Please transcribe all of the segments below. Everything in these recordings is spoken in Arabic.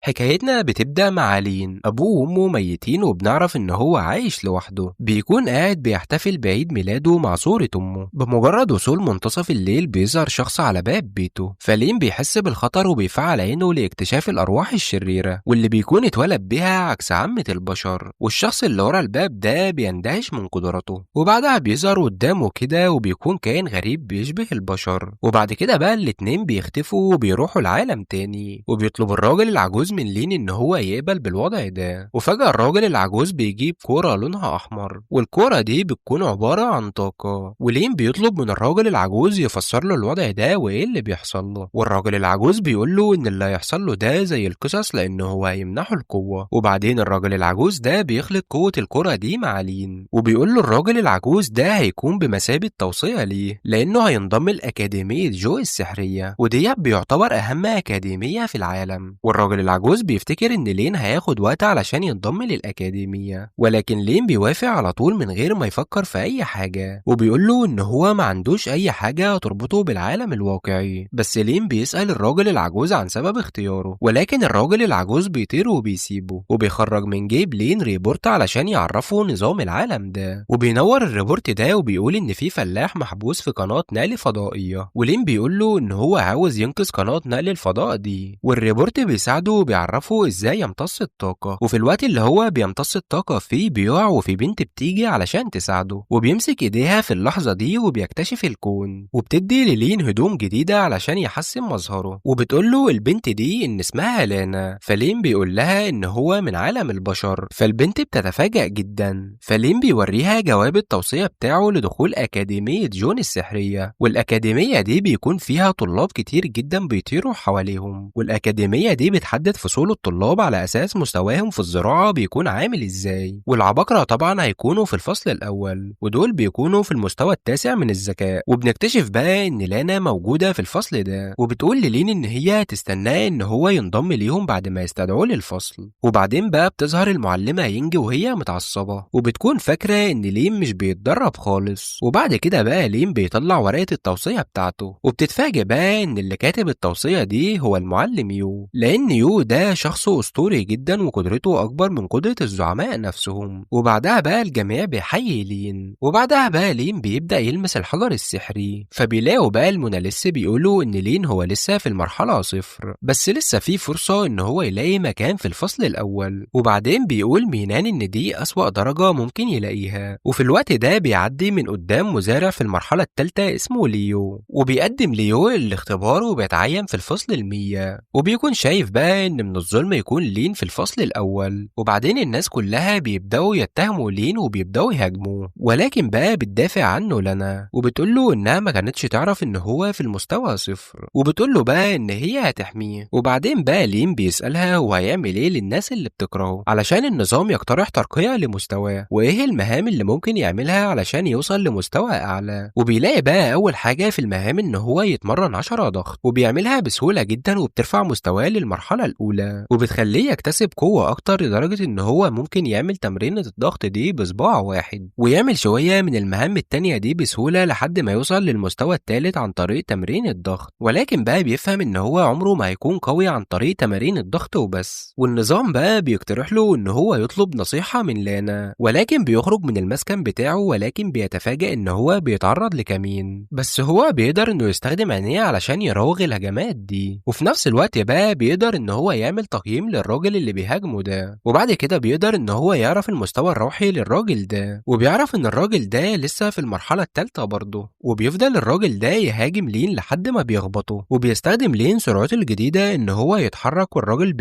حكايتنا بتبدأ مع لين، أبوه وأمه ميتين وبنعرف إن هو عايش لوحده. بيكون قاعد بيحتفل بعيد ميلاده مع صورة أمه. بمجرد وصول منتصف الليل بيظهر شخص على باب بيته، فلين بيحس بالخطر وبيفعل عينه لاكتشاف الأرواح الشريرة واللي بيكون اتولد بيها عكس عامة البشر. والشخص اللي ورا الباب ده بيندهش من قدراته، وبعدها بيظهر قدامه كده وبيكون كائن غريب بيشبه البشر. وبعد كده بقى الاتنين بيختفوا وبيروحوا لعالم تاني، وبيطلب الراجل العجوز من لين ان هو يقبل بالوضع ده. وفجأة الراجل العجوز بيجيب كورة لونها احمر، والكورة دي بتكون عبارة عن طاقة. ولين بيطلب من الراجل العجوز يفسر له الوضع ده وايه اللي بيحصل له. والراجل العجوز بيقول له ان اللي هيحصل له ده زي القصص لانه هو هيمنحه القوة. وبعدين الراجل العجوز ده بيخلط قوة الكورة دي مع لين، وبيقول له الراجل العجوز ده هيكون بمثابة توصية ليه، لانه هينضم لأكاديمية جو السحرية، ودي بيعتبر اهم أكاديمية في العالم. والراجل العجوز بيفتكر ان لين هياخد وقت علشان ينضم للأكاديمية، ولكن لين بيوافق على طول من غير ما يفكر في اي حاجة. وبيقول له ان هو ما عندوش اي حاجة تربطه بالعالم الواقعي. بس لين بيسأل الراجل العجوز عن سبب اختياره، ولكن الراجل العجوز بيطير وبيسيبه، وبيخرج من جيب لين ريبورت علشان يعرفه نظام العالم ده. وبينور الريبورت ده وبيقول ان في فلاح محبوس في قناة نقل فضائية، ولين بيقول له ان هو عاوز ينقذ قناة نقل الفضاء دي. والريبورت بيساعده وبيعرفه ازاي يمتص الطاقة. وفي الوقت اللي هو بيمتص الطاقة فيه بيقع، وفي بنت بتيجي علشان تساعده، وبيمسك ايديها في اللحظة دي وبيكتشف الكون. وبتدي للين هدوم جديدة علشان يحسن مظهره، وبتقول له البنت دي ان اسمها لانا. فلين بيقول لها ان هو من عالم البشر، فالبنت بتتفاجأ جدا. فلين بيوريها جواب التوصية بتاعه لدخول أكاديمية جون السحرية، والأكاديمية دي بيكون فيها طلاب كتير جدا بيطيروا حواليهم. والأكاديمية دي بتحدد فصول الطلاب على أساس مستواهم في الزراعة بيكون عامل ازاي. والعباقرة طبعا هيكونوا في الفصل الأول، ودول بيكونوا في المستوى التاسع من الذكاء. وبنكتشف بقى ان لانا موجودة في الفصل ده، وبتقول للين ان هي تستناه ان هو ينضم ليهم بعد ما يستدعوه للفصل. وبعدين بقى بتظهر المعلمة ينج وهي متعصبة، وبتكون فاكرة ان لين مش بيتدرب خالص. وبعد كده بقى لين بيطلع ورقة التوصية بتاعته، وبتتفاجئ بقى ان اللي كاتب التوصية دي هو المعلم يو، لان يو ده شخص اسطوري جدا وقدرته اكبر من قدرة الزعماء نفسهم. وبعدها بقى الجميع بيحيي لين، وبعدها بقى لين بيبدأ يلمس الحجر السحري، فبيلاقوا بقى الموناليس بيقولوا ان لين هو لسه في المرحلة 0، بس لسه في فرصة ان هو يلاقي مكان في الفصل الاول. وبعدين بيقول مينان ان دي اسوأ درجة ممكن يلاقيها. وفي الوقت ده بيعدي من قدام مزارع في المرحلة الثالثة اسمه ليو، وبيقدم ليو الاختبار وبيتعين في الفصل 100. وبيكون شايف بقى ان من الظلم يكون لين في الفصل الاول. وبعدين الناس كلها بيبدأوا يتهموا لين وبيبدأوا يهاجموه، ولكن بقى بتدافع عنه لنا، وبتقول له انها ما كانتش تعرف ان هو في المستوى 0، وبتقول له بقى ان هي هتحميه. وبعدين بقى لين بيسألها هو هيعمل ايه للناس اللي بتكرهه علشان النظام يقترح ترقية لمستواه، وايه المهام اللي ممكن يعملها علشان يوصل لمستوى اعلى. وبيلاقي بقى اول حاجة في المهام ان هو يتمرن 10 ضغط، وبيعملها بسهولة جدا وبترفع مستواه للمرحلة الاولى، وبتخليه يكتسب قوة اكتر لدرجة ان هو ممكن يعمل تمرينة الضغط دي بصباع واحد، ويعمل شوية من المهام التانية دي بسهولة لحد ما يوصل للمستوى الثالث عن طريق تمرين الضغط. ولكن بقى بيفهم ان هو عمره ما هيكون قوي عن طريق تمارين الضغط وبس. والنظام بقى بيقترح له ان هو يطلب نصيحة من لانا، ولكن بيخرج من المسكن بتاعه، ولكن بيتفاجئ ان هو بيتعرض لكمين، بس هو بيقدر انه يستخدم عينيه علشان يراوغ الهجمات دي. وفي نفس الوقت بقى بيقدر ان هو يعمل تقييم للراجل اللي بيهاجمه ده، وبعد كده بيقدر ان هو يعرف المستوى الروحي للراجل ده، وبيعرف ان الراجل ده لسه في المرحلة الثالثة برضه. وبيفضل الراجل ده يهاجم لين لحد ما بيخبطه، وبيستخدم لين سرعته الجديدة ان هو يتحرك، والراجل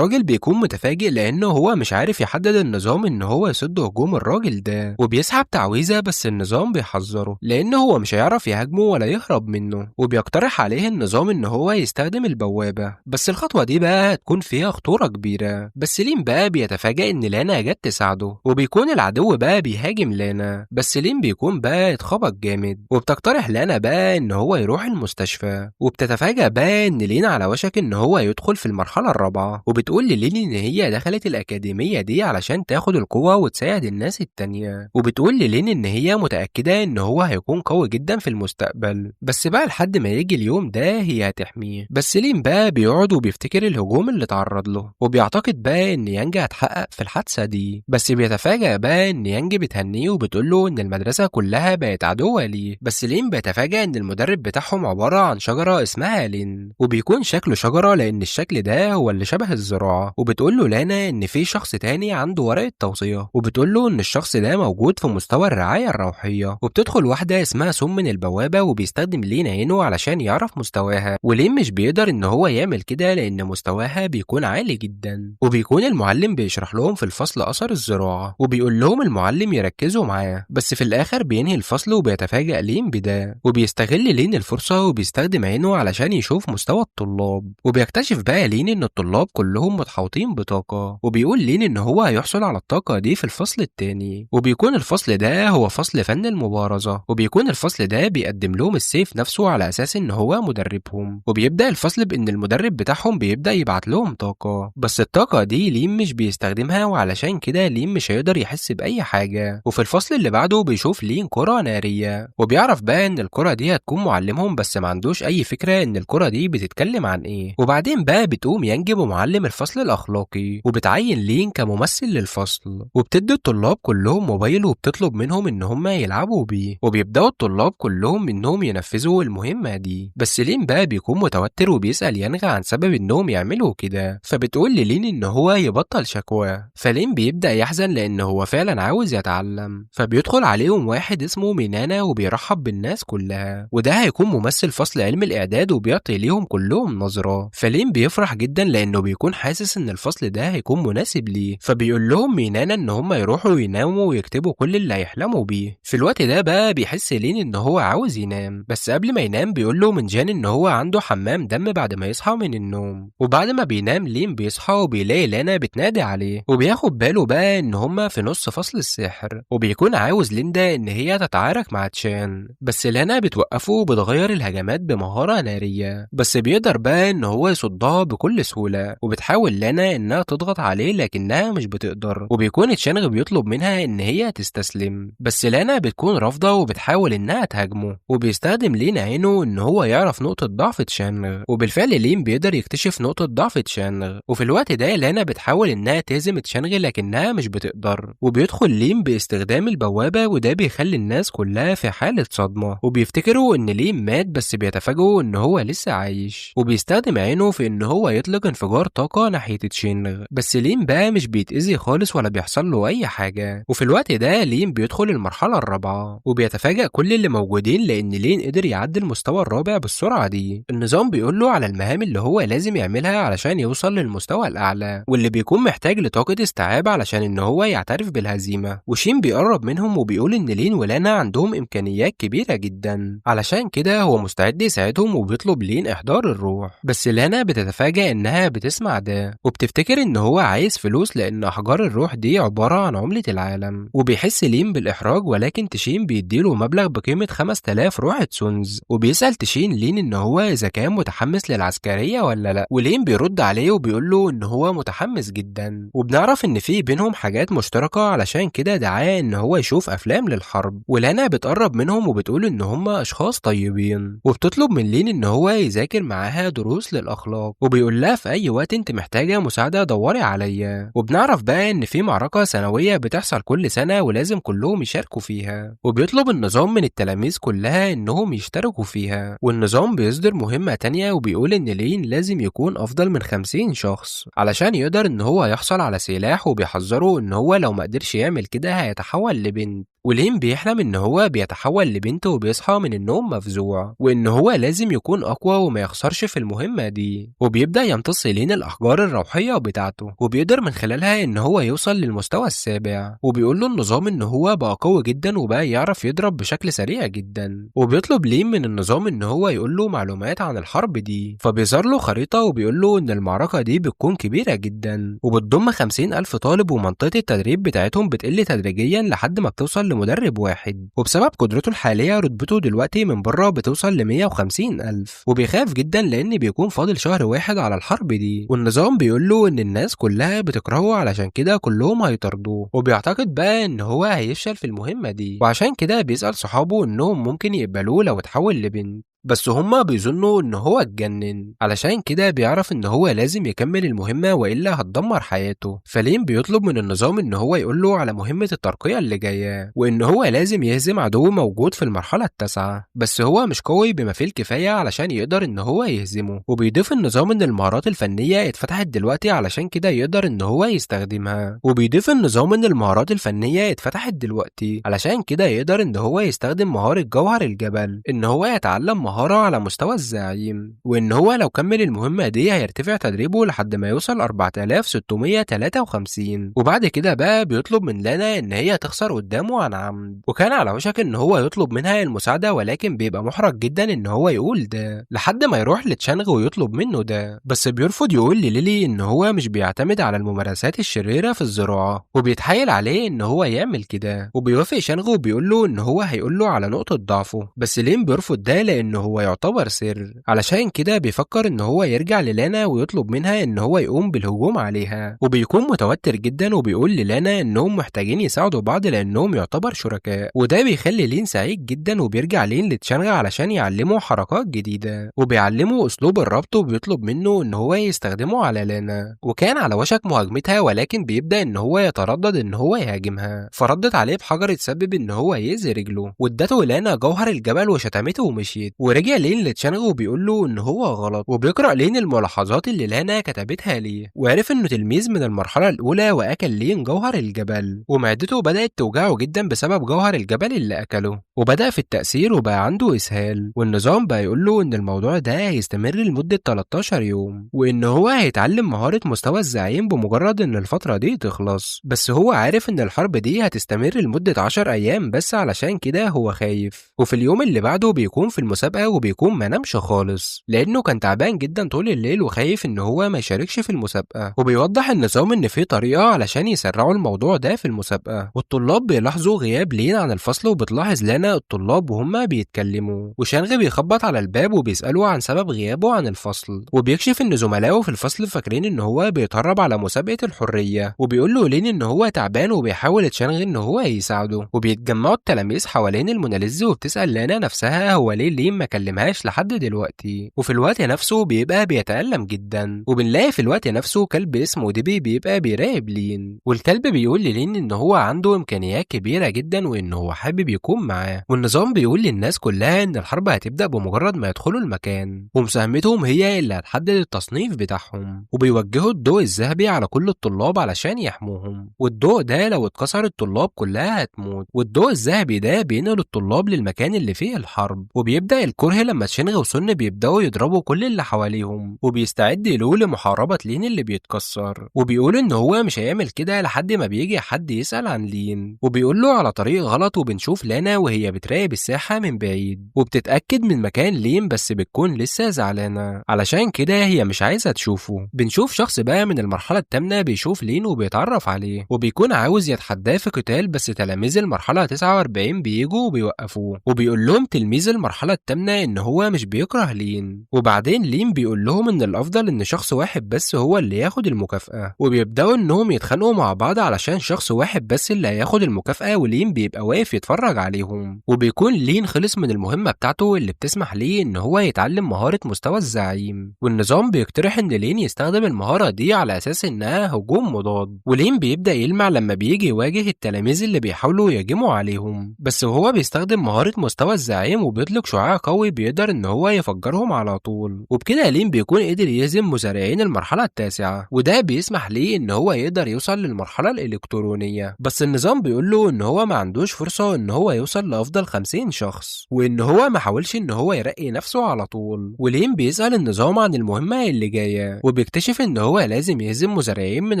بيكون متفاجئ لانه هو مش عارف يحدد النظام ان هو يصد هجوم الراجل ده، وبيسحب تعويذة بس النظام بيحذره لانه هو مش هيعرف يهاجمه ولا يهرب منه، وبيقترح عليه النظام ان هو يستخدم البوابة، بس الخطوة دي بقى هتكون فيها خطورة كبيرة. بس لين بقى بيتفاجئ ان لانا جت تساعده، وبيكون العدو بقى بيهاجم لانا، بس لين بيكون بقى اتخبط جامد، وبتقترح لانا بقى ان هو يروح المستشفى. وبتتفاجئ بقى ان لين على وشك ان هو يدخل في المرحلة الرابعة، وبتقول للين ان هي دخلت الأكاديمية دي علشان تاخد القوة وتساعد الناس التانية، وبتقول للين ان هي متأكدة ان هو هيكون قوي جدا في المستقبل، بس بقى لحد ما يجي اليوم ده هي هتحميه. بس لين بقى بيقعد وبيفتكر الهجوم اللي اتعرض له، وبيعتقد بقى ان يانج هتحقق في الحادثة دي، بس بيتفاجأ بقى ان يانج بتهنيه وبتقول له ان المدرسة كلها بقت عدوة ليه. بس لين بيتفاجأ ان المدرب بتاعهم عبارة عن شجرة اسمها لين، وبيكون شكله شجرة لان الشكل ده هو اللي شبه الزراعة. وبتقول له لانا ان في شخص تاني عنده ورقة توصية، وبتقول له ان الشخص ده موجود في مستوى الرعاية الروحية. وبتدخل واحدة اسمها سم من البوابة، وبيستخدم لين عينه علشان يعرف مستواها، ولين مش بيقدر ان هو يعمل كده لان مستواها بيكون عالي جدا. وبيكون المعلم بيشرح لهم في الفصل اثر الزراعة، وبيقول لهم المعلم يركزوا معاه، بس في الاخر بينهي الفصل وبيتفاجأ لين بده. وبيستغل لين الفرصة وبيستخدم عينه علشان يشوف مستوى الطلاب، وبيكتشف بقى لين ان الطلاب كلهم متحوطين بطاقة، وبيقول لين ان هو هيحصل على الطاقة دي في الفصل التاني. وبيكون الفصل ده هو فصل فن المبارزة، وبيكون الفصل ده بيقدم لهم السيف نفسه على اساس ان هو مدربهم. وبيبدأ الفصل بان المدرب بتاعهم بيبدأ يبعت لهم طاقة، بس الطاقة دي لين مش بيستخدمها، وعلشان كده لين مش هيقدر يحس بأي حاجة. وفي الفصل اللي بعده بيشوف لين كرة نارية، وبيعرف بقى ان الكرة دي هتكون معلمهم، بس ما عندوش اي فكرة ان الكرة دي بتتكلم عن ايه. وبعدين بقى بتقوم يانج بمعلم الفصل الاخلاقي، وبتعين لين كممثل للفصل، وبتدي الطلاب كلهم موبايل وبتطلب منهم ان هم يلعبوا بيه، وبيبداوا الطلاب كلهم انهم ينفذوا المهمة دي. بس لين بقى بيكون متوتر وبيسأل يانغ عن سبب انهم يعملوا كده، فبتقول للين ان هو يبطل شكوى. فلين بيبدأ يحزن لان هو فعلا عاوز يتعلم، فبيدخل عليهم واحد اسمه مينانا وبيرحب بالناس كلها، وده هيكون ممثل فصل علم الاعداد وبيعطي ليهم كلهم نظرة. فلين بيفرح جدا لانه بيكون حاسس ان الفصل ده هيكون مناسب ليه، فبيقول لهم مينانا ان هم يروحوا يناموا ويكتبوا كل اللي هيحلموا بيه. في الوقت ده بقى بيحس لين ان هو عاوز ينام، بس قبل ما ينام بيقول له من جان ان هو عنده حمام دم بعد ما يصحى من النوم. وبعد ما بينام لين بيصحى وبيلاقي لانا بتنادي عليه، وبياخد باله بقى ان هم في نص فصل السحر، وبيكون عاوز ليندا ان هي تتعارك مع تشان، بس لانا بتوقفه وبتغير الهجمات بمهارة نارية، بس بيقدر بقى ان هو يصدها بكل سهولة. وبتحاول لانا انها تضغط عليه لكنها مش بتقدر، وبيكون تشانغ بيطلب منها ان هي تستسلم، بس لانا بتكون رافضة وبتحاول انها تهاجمه. وبيستخدم لين عينه ان هو يعرف نقطة ضعف تشانغ، وبالفعل لين بيقدر يكتشف نقطة ضعف تشانغ. وفي الوقت ده لانا بتحاول انها تهزم تشانغ لكنها مش بتقدر، وبيدخل لين باستخدام البوابة، وده بيخلي الناس كلها في حالة صدمة، وبيفتكروا ان لين مات، بس بيتفاجئوا ان هو لسه عايش. وبيستخدم عينه في ان هو يطلق انفجار طاقة ناحية تشينغ، بس لين بقى مش بيتأذي خالص ولا بيحصل له اي حاجة. وفي الوقت ده لين بيدخل المرحلة الرابعة، وبيتفاجأ كل اللي موجودين لان لين قدر يعدي المستوى الرابع بالسرعة دي. النظام بيقول له على المهام اللي هو لازم يعملها علشان يوصل للمستوى الاعلى، واللي بيكون محتاج لطاقة استيعاب علشان ان هو يعترف بالهزيمة. وشين بيقرب منهم وبيقول ان لين ولانا عندهم امكانيات كبيرة جدا، علشان كده هو مستعد يساعدهم، وبيطلب لين احضار الروح. بس لانا بتتفاجأ انها بتسمع ده، وبتفتكر ان هو عايز فلوس لان احجار الروح دي عبارة عن عملة العالم. وبيحس لين بالاحراج، ولكن تشين بيديله مبلغ بقيمة 5000 روح تسونز، وبيسأل تشين لين ان هو اذا كان متحمس للعسكرية ولا لا، ولين بيرد عليه وبيقول له ان هو متحمس جدا. وبنعرف ان في بينهم حاجات مشتركة، علشان كده دعاه ان هو يشوف افلام للحرب. ولانا بتقرب منهم وبتقول ان هم اشخاص طيبين، وبتطلب من لين ان هو يذاكر معاها دروس للاخلاق، وبيقول لها في اي وقت انت محتاجة مساعدة دوري عليا. وبنعرف بقى ان في معركة سنوية بتحصل كل سنة ولازم كلهم يشاركوا فيها، وبيطلب النظام من التلاميذ كلها انهم يشتركوا فيها. والنظام بيصدر مهمة تانية وبيقول ان لين لازم يكون افضل من 50 شخص علشان يقدر ان هو يحصل على سلاح، وبيحذره ان هو لو ما قدرش يعمل كده هيتحول لبنت. ولين بيحلم ان هو بيتحول لبنت، وبيصحى من النوم مفزوع، وان هو لازم يكون اقوى وما يخسرش في المهمة دي. وبيبدأ يمتص لين الاحجار الروحية بتاعته، وبيقدر من خلالها ان هو يوصل للمستوى السابع. وبيقول له النظام ان هو بقى قوي جدا وبقى يعرف يضرب بشكل سريع جدا. وبيطلب لين من النظام ان هو يقول له معلومات عن الحرب دي، فبيظهر له خريطة وبيقول له ان المعركة دي بتكون كبيرة جدا، وبتضم 50,000 طالب، ومنطقة التدريب بتاعتهم بتقل تدريجيا لحد ما بتوصل لمدرب واحد. وبسبب قدرته الحالية رتبته دلوقتي من بره بتوصل ل 150,000، وبيخاف جدا لان بيكون فاضل شهر واحد على الحرب دي. والنظام بيقول له ان الناس كلها بتكرهه علشان كده كلهم هيطردوه، وبيعتقد بقى ان هو هيفشل في المهمة دي، وعشان كده بيسأل صحابه انهم ممكن يقبلوه لو اتحول لبنت. بس هما بيظنوا إن هو اتجنن، علشان كده بيعرف إن هو لازم يكمل المهمة وإلا هتدمر حياته. فلين بيطلب من النظام إن هو يقوله على مهمة الترقية اللي جاية، وإن هو لازم يهزم عدو موجود في المرحلة التاسعة، بس هو مش قوي بما فيه الكفاية علشان يقدر إن هو يهزمه. وبيضيف النظام إن المهارات الفنية اتفتحت دلوقتي علشان كده يقدر إن هو يستخدمها. وبيضيف النظام إن المهارات الفنية اتفتحت دلوقتي علشان كده يقدر إن هو يستخدم مهارة جوهر الجبل، إن هو يتعلم مهارة على مستوى الزعيم، وإن هو لو كمل المهمة دي هيرتفع تدريبه لحد ما يوصل 4653. وبعد كده بقى بيطلب من لانا إن هي تخسر قدامه عن عمد، وكان على وشك إن هو يطلب منها المساعدة ولكن بيبقى محرج جدا إن هو يقول ده لحد ما يروح لتشانغ ويطلب منه ده، بس بيرفض يقول لليلي إن هو مش بيعتمد على الممارسات الشريرة في الزراعة، وبيتحايل عليه إن هو يعمل كده. وبيوافق شانغ وبيقول له إن هو هيقول له على نقطة ضعفه، بس لين بيرفض ده لأنه هو يعتبر سر. علشان كده بيفكر إن هو يرجع للانا ويطلب منها إن هو يقوم بالهجوم عليها، وبيكون متوتر جدا وبيقول للانا إنهم محتاجين يساعدوا بعض لأنهم يعتبر شركاء. وده بيخلي لين سعيد جدا، وبيرجع لين لتشانغ علشان يعلمه حركات جديدة، وبيعلمه أسلوب الربط، وبيطلب منه إن هو يستخدمه على لانا. وكان على وشك مهاجمتها ولكن بيبدأ إن هو يتردد إن هو يهاجمها، فردت عليه بحجر يتسبب إن هو يأذي رجله، وادته لانا جوهر الجبل وشتمته ومشيت. ورجع لين لتشانغ وبيقول له إن هو غلط، وبيقرأ لين الملاحظات اللي لانا كتبتها ليه، وعرف إنه تلميذ من المرحلة الأولى وأكل لين جوهر الجبل، ومعدته بدأت توجعه جدا بسبب جوهر الجبل اللي أكله، وبدأ في التأثير وبقى عنده إسهال. والنظام بقى يقول له إن الموضوع ده هيستمر لمدة 13 يوم، وإن هو هيتعلم مهارة مستوى الزعيم بمجرد إن الفترة دي تخلص. بس هو عارف إن الحرب دي هتستمر لمدة 10 أيام بس، علشان كده هو خايف. وفي اليوم اللي بعده بيكون في المسابقة وبيكون ما نامش خالص لأنه كان تعبان جدا طول الليل وخايف إن هو ما يشاركش في المسابقة. وبيوضح النظام إن في طريقة علشان يسرعوا الموضوع ده في المسابقة. والطلاب بيلاحظوا غياب لين عن الفصل، وبتلاحظ لانا الطلاب وهم بيتكلموا، وشانغ بيخبط على الباب وبيسأله عن سبب غيابه عن الفصل، وبيكشف إن زملائه في الفصل فاكرين إن هو بيتهرب على مسابقة الحرية. وبيقول له لين إن هو تعبان، وبيحاول تشانغ إن هو يساعده. وبيتجمعوا التلاميذ حوالين الموناليز، وبتسأل لانا نفسها هو ليه لين ما كلمهاش لحد دلوقتي. وفي الوقت نفسه بيبقى بيتألم جدا، وبنلاقي في الوقت نفسه كلب اسمه ديبي بيبقى بيراقب لين، والكلب بيقول للين إن هو عنده إمكانيات كبيرة جدا وإن هو حابب يكون معاه. والنظام بيقول للناس كلها إن الحرب هتبدأ بمجرد ما يدخلوا المكان، ومساهمتهم هي اللي هتحدد التصنيف بتاعهم. وبيوجهوا الضوء الذهبي على كل الطلاب علشان يحموهم، والضوء ده لو اتكسر الطلاب كلها هتموت. والضوء الذهبي ده بينقل الطلاب للمكان اللي فيه الحرب. وبيبدأ الكره لما تشينغ وسن بيبدأوا يضربوا كل اللي حواليهم، وبيستعد له لمحاربة لين اللي بيتكسر. وبيقول إن هو مش هيعمل كده لحد ما بيجي حد يسأل عن لين، وبيقول له على طريق غلط. وبنشوف لانا وهي بتراقب الساحة من بعيد، وبتتأكد من مكان لين بس بتكون لسه زعلانة، علشان كده هي مش عايزة تشوفه. بنشوف شخص بقى من المرحلة الثامنة بيشوف لين وبيتعرف عليه، وبيكون عاوز يتحداه في قتال، بس تلاميذ المرحلة 49 بيجوا وبيوقفوه. وبيقول لهم تلميذ المرحلة الثامنة إن هو مش بيكره لين. وبعدين لين بيقول لهم إن الأفضل إن شخص واحد بس هو اللي ياخد المكافأة، وبيبدأوا إنهم يتخانقوا مع بعض علشان شخص واحد بس اللي هياخد المكافأة، ولين بيبقى واقف يتفرج عليهم. وبيكون لين خلص من المهمة بتاعته اللي بتسمح ليه إن هو يتعلم مهارة مستوى الزعيم، والنظام بيقترح إن لين يستخدم المهارة دي على أساس إنها هجوم مضاد. ولين بيبدأ يلمع لما بيجي يواجه التلاميذ اللي بيحاولوا يهجموا عليهم، بس وهو بيستخدم مهارة مستوى الزعيم وبيطلق شعاع قوي بيقدر إن هو يفجرهم على طول. وبكده لين بيكون قدر يهزم مزارعين المرحلة التاسعة، وده بيسمح ليه إن هو يقدر يوصل للمرحلة الإلكترونية. بس النظام بيقول له إن هو ما عندوش فرصة إن هو يوصل لأفضل 50 شخص، وإن هو ما حاولش إن هو يرقي نفسه على طول. ولين بيسأل النظام عن المهمة اللي جاية، وبيكتشف إن هو لازم يهزم مزارعين من